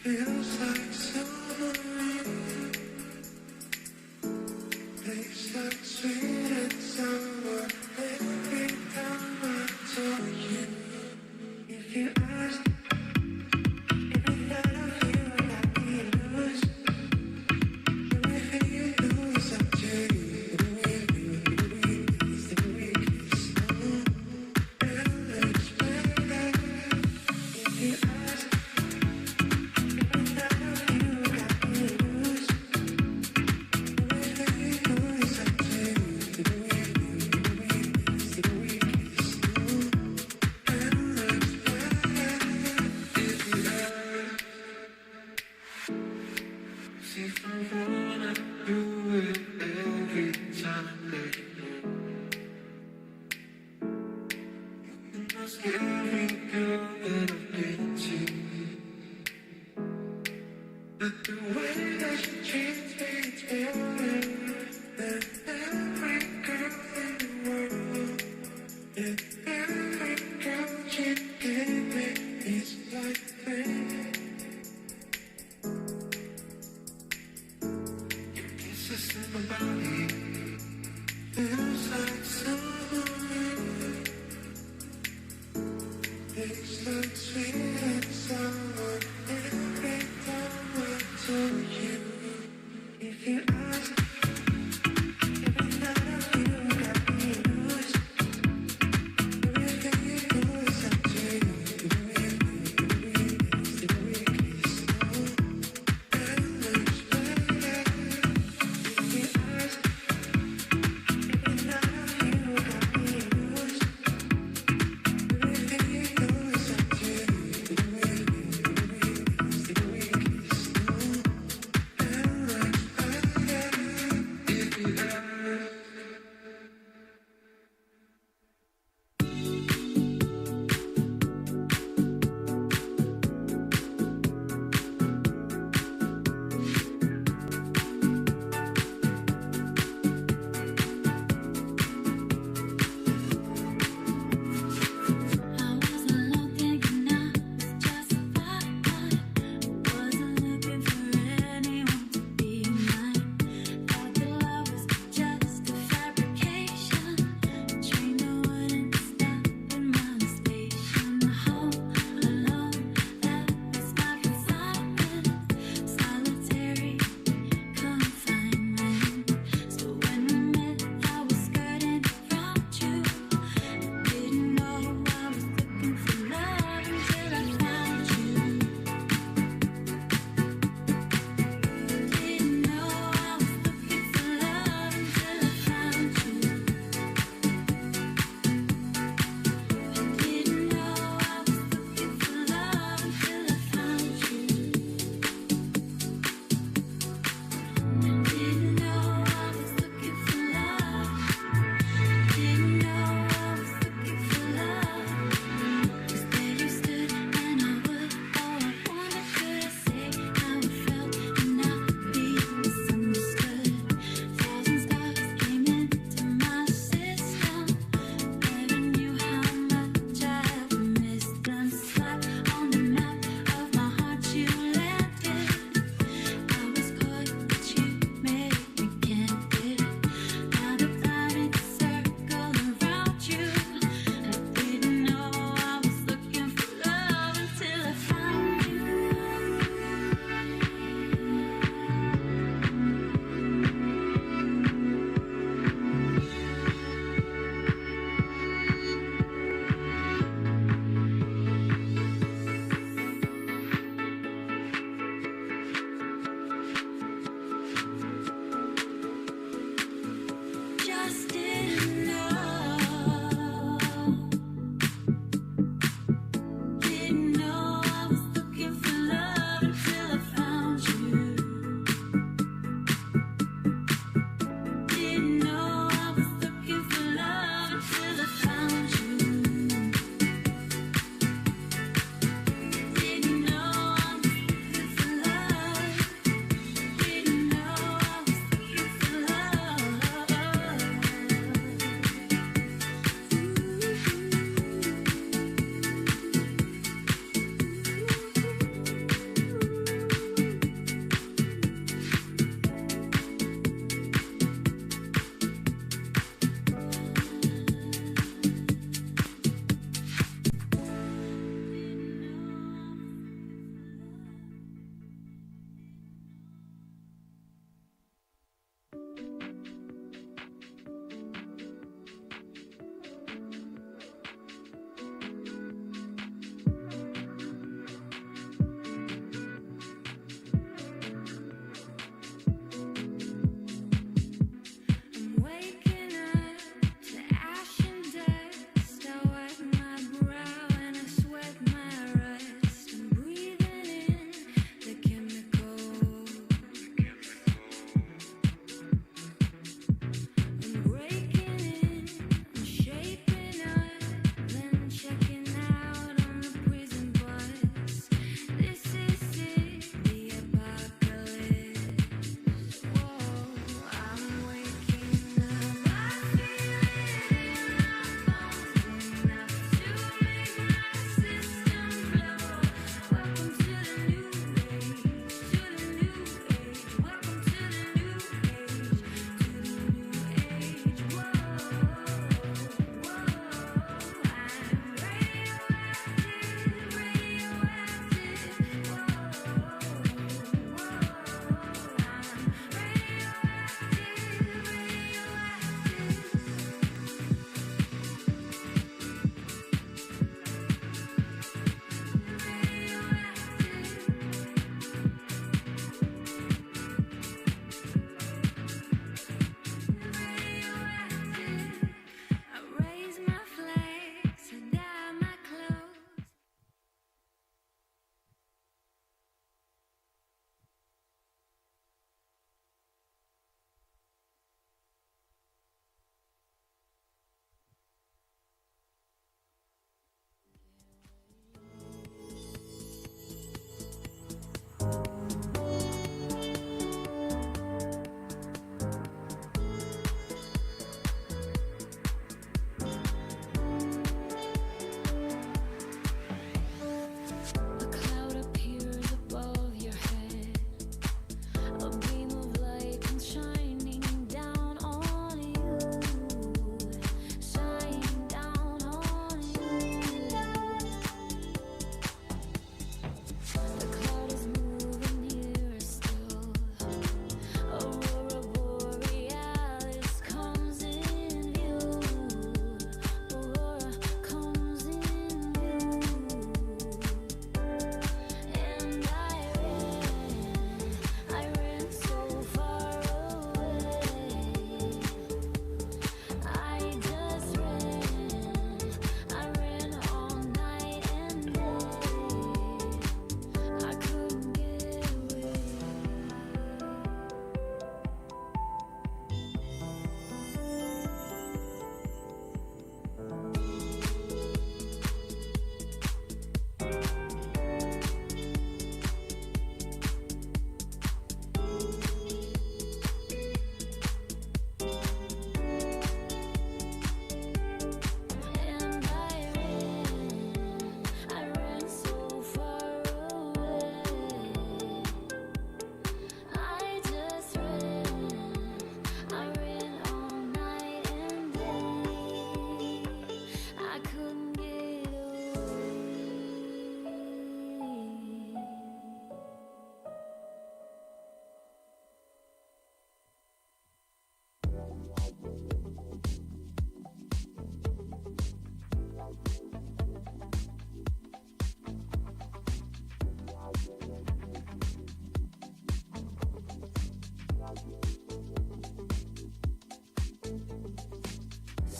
feels like summer. Tastes like sweet and sour. Every time I talk to you, if you ask, every night I feel like we lose. Everything you do is up to you. The way we kiss, the way we kiss. And let's play that. If you ask.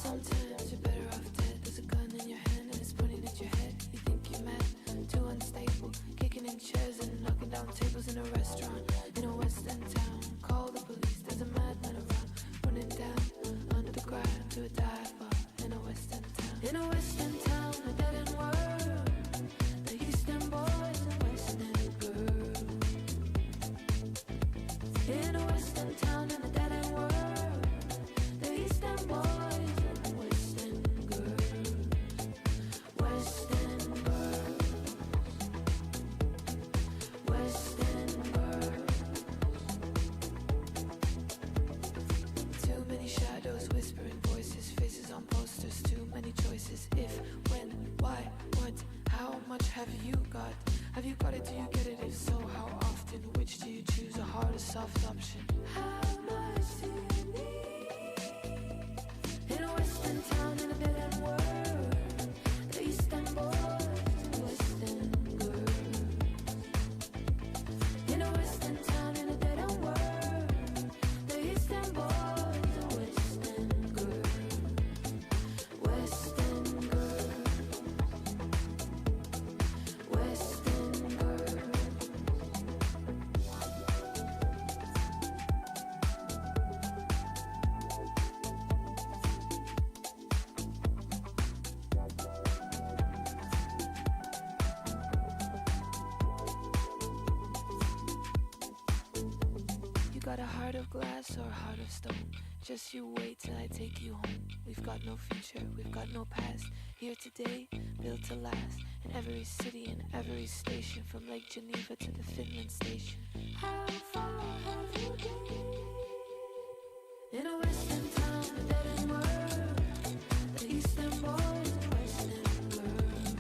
Sometimes you're better off dead. There's a gun in your hand and it's pointing at your head. You think you're mad, too unstable, kicking in chairs and knocking down tables in a restaurant in a western town. Call the police, there's a madman around, running down under the ground to a dive bar in a western town. In a western town, a dead end world. The Eastern boys and Western girls. In a western town, in a dead end world. The Eastern boys and Western girls. Western girls. Western girls. Too many shadows, whispering voices, faces on posters, too many choices. If, when, why, what, how much have you got? Have you got it? Do you get it? If so, how often? Which do you choose? A hard or soft option? How much do you need? In a western town, in a dead end world. The Eastern boys and Western girls. In a western town, in a dead end world. The Eastern boys and Western girls. Western girls. Western girls. You got a heart of glass or a heart of stone. Just you wait till I take you home. We've got no future, we've got no past. Here today, built to last. In every city and every station, from Lake Geneva to the Finland station. How far have you been? In a western town, a dead end world. The Eastern boys and Western girls.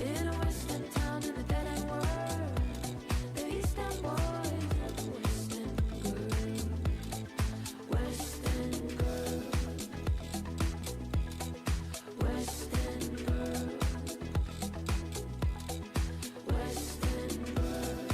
In a western town, in a dead end world. The Eastern boys and Western girls. Western girls. Western girls. Western girls.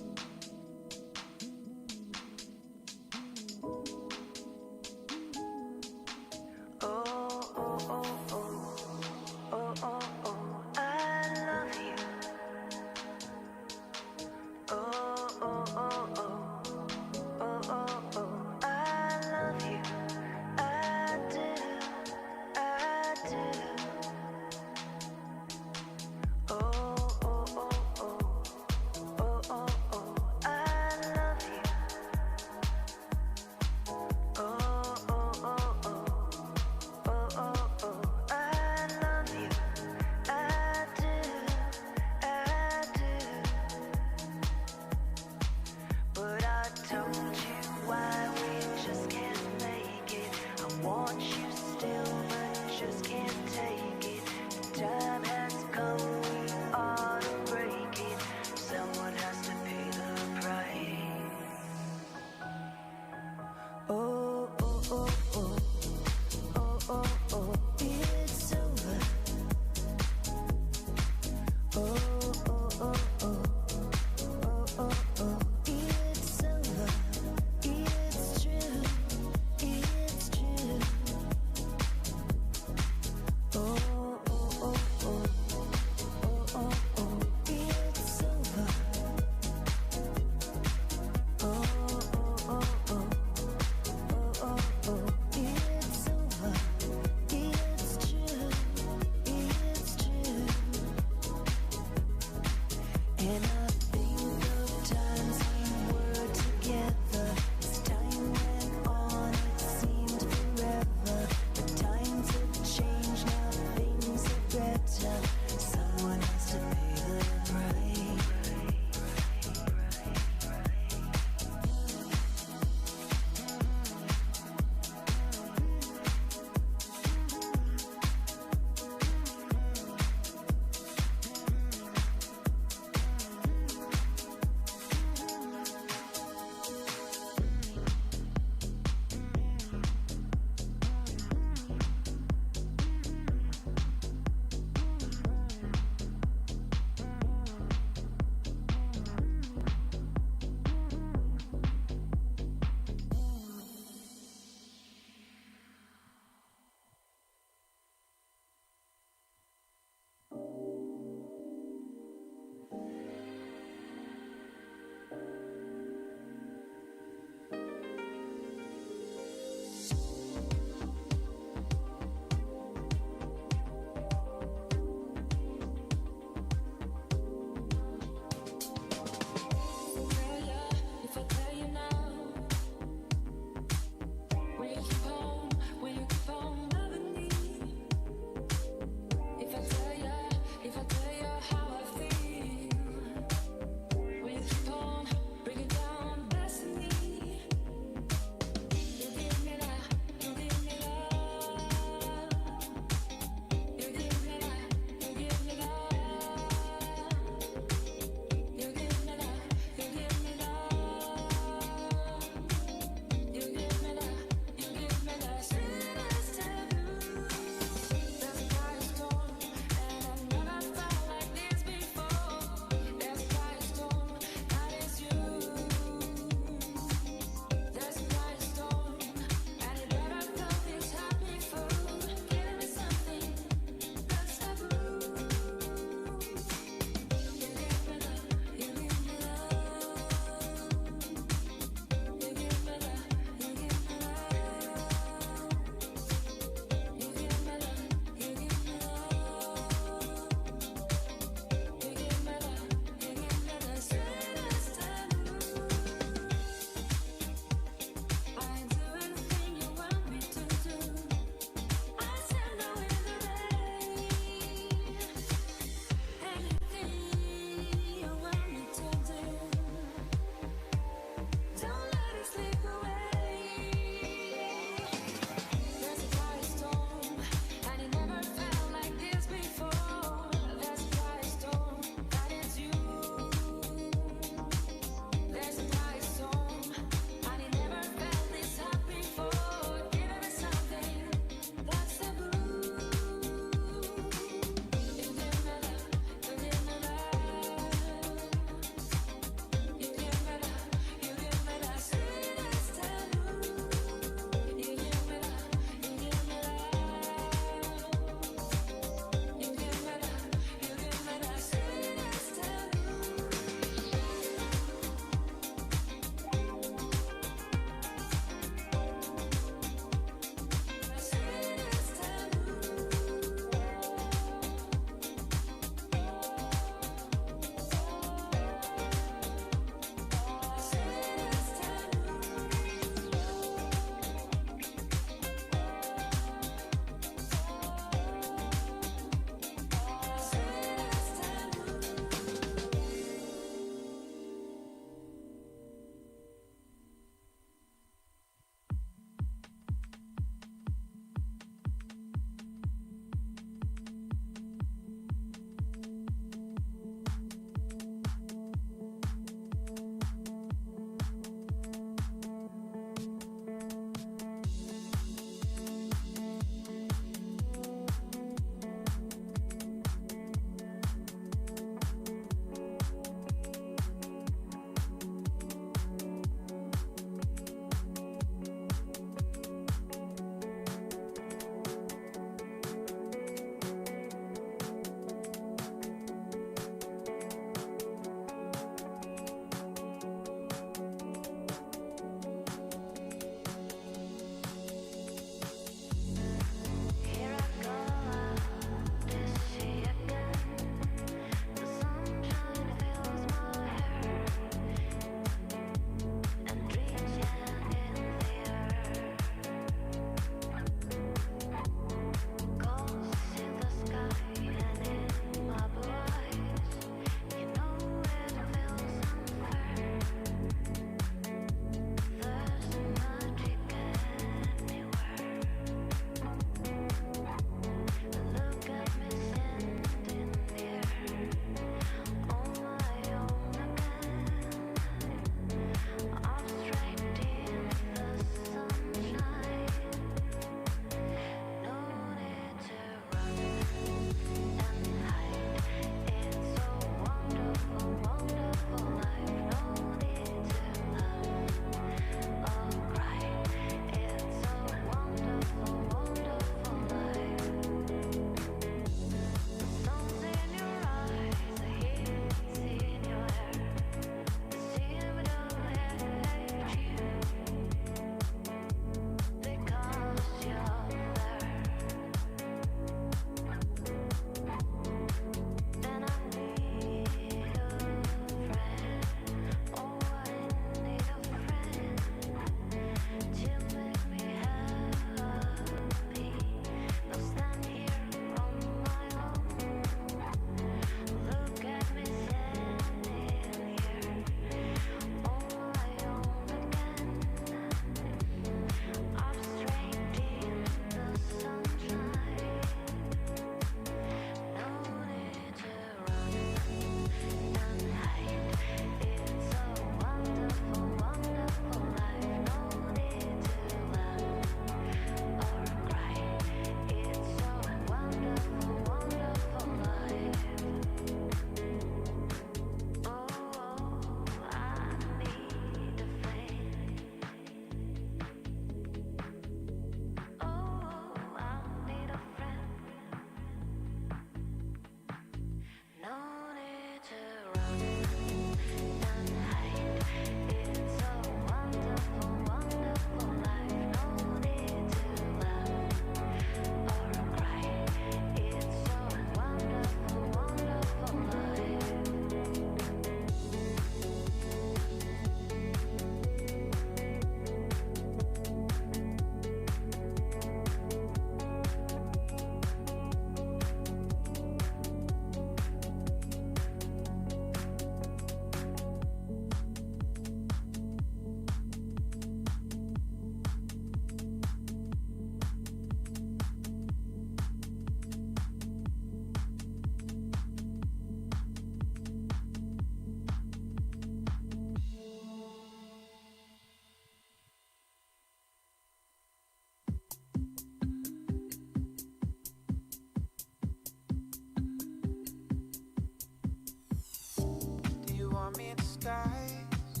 want me in disguise?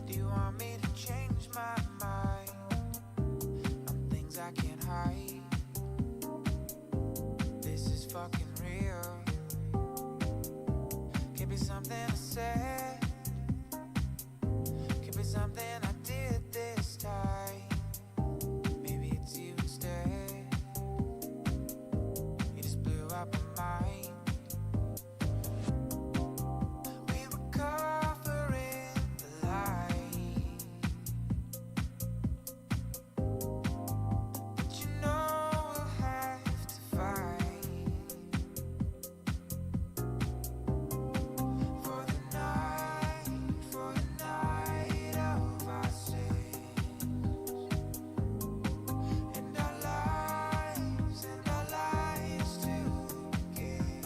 Do you want me to change my mind on things I can't hide? This is fucking real. Could be something I said, could be something I did this time. Maybe it's you instead. You just blew up my mind. We were covering the light, but you know we'll have to fight for the night of our sins and our lives to begin.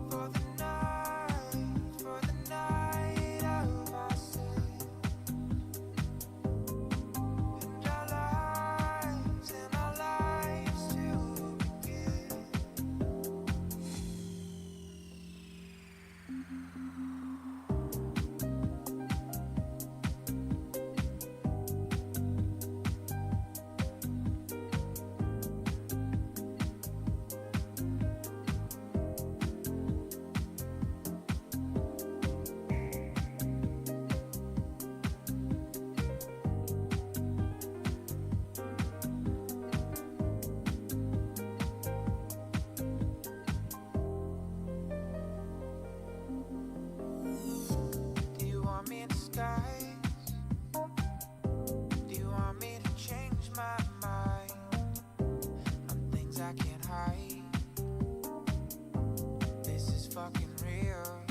For the night of our sins and our lives to begin. Do you want me in disguise? Do you want me to change my mind on things I can't hide? This is fucking real.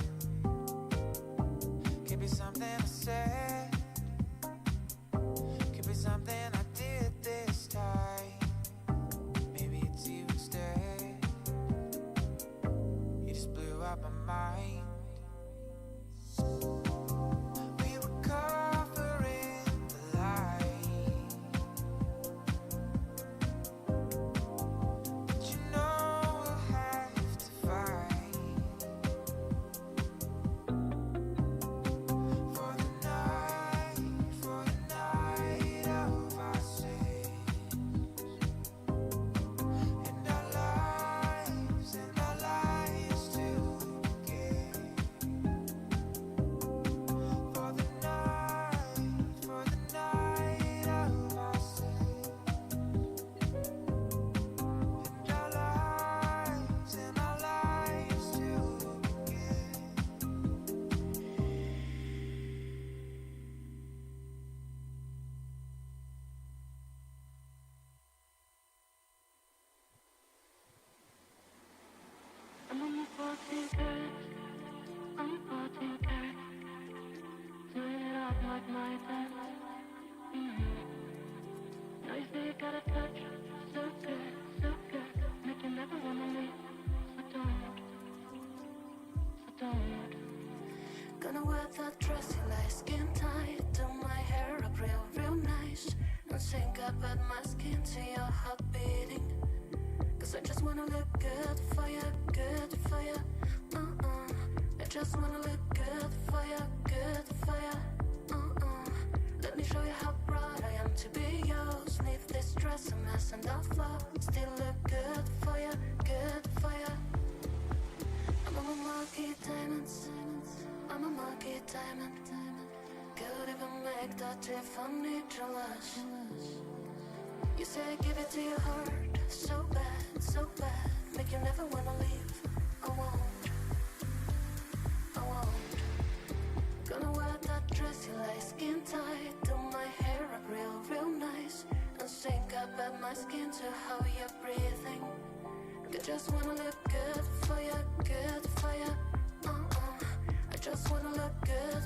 Could be something I said, could be something I did this time. Maybe it's you instead. You just blew up my mind. We were covering the light, but you know we'll have to fight for the night of our sins and our lives to begin. For the night of our sins and our lives to begin. I'm on my 14 carats, I'm 14 carats, doing it up like my dad. Now you say you got a touch, so good, make you never wanna leave, so don't. Gonna wear that dress you like, skin tight, do my hair up real nice, and sync up at my skin to your heart beating. Cause I just wanna look good for you, I just wanna look good for you, Let me show you how proud I am to be yours. Leave this dress a mess and I'll fall. Still look good for you, I'm a marquee diamonds, I'm a marquee diamond. Could even make that Tiffany jealous. You say give it to your heart, so bad, make you never wanna leave. I won't. Gonna wear that dress you like, skin tight, do my hair up real nice, and sync up at my skin to how you're breathing. I just wanna look good for you, I just wanna look good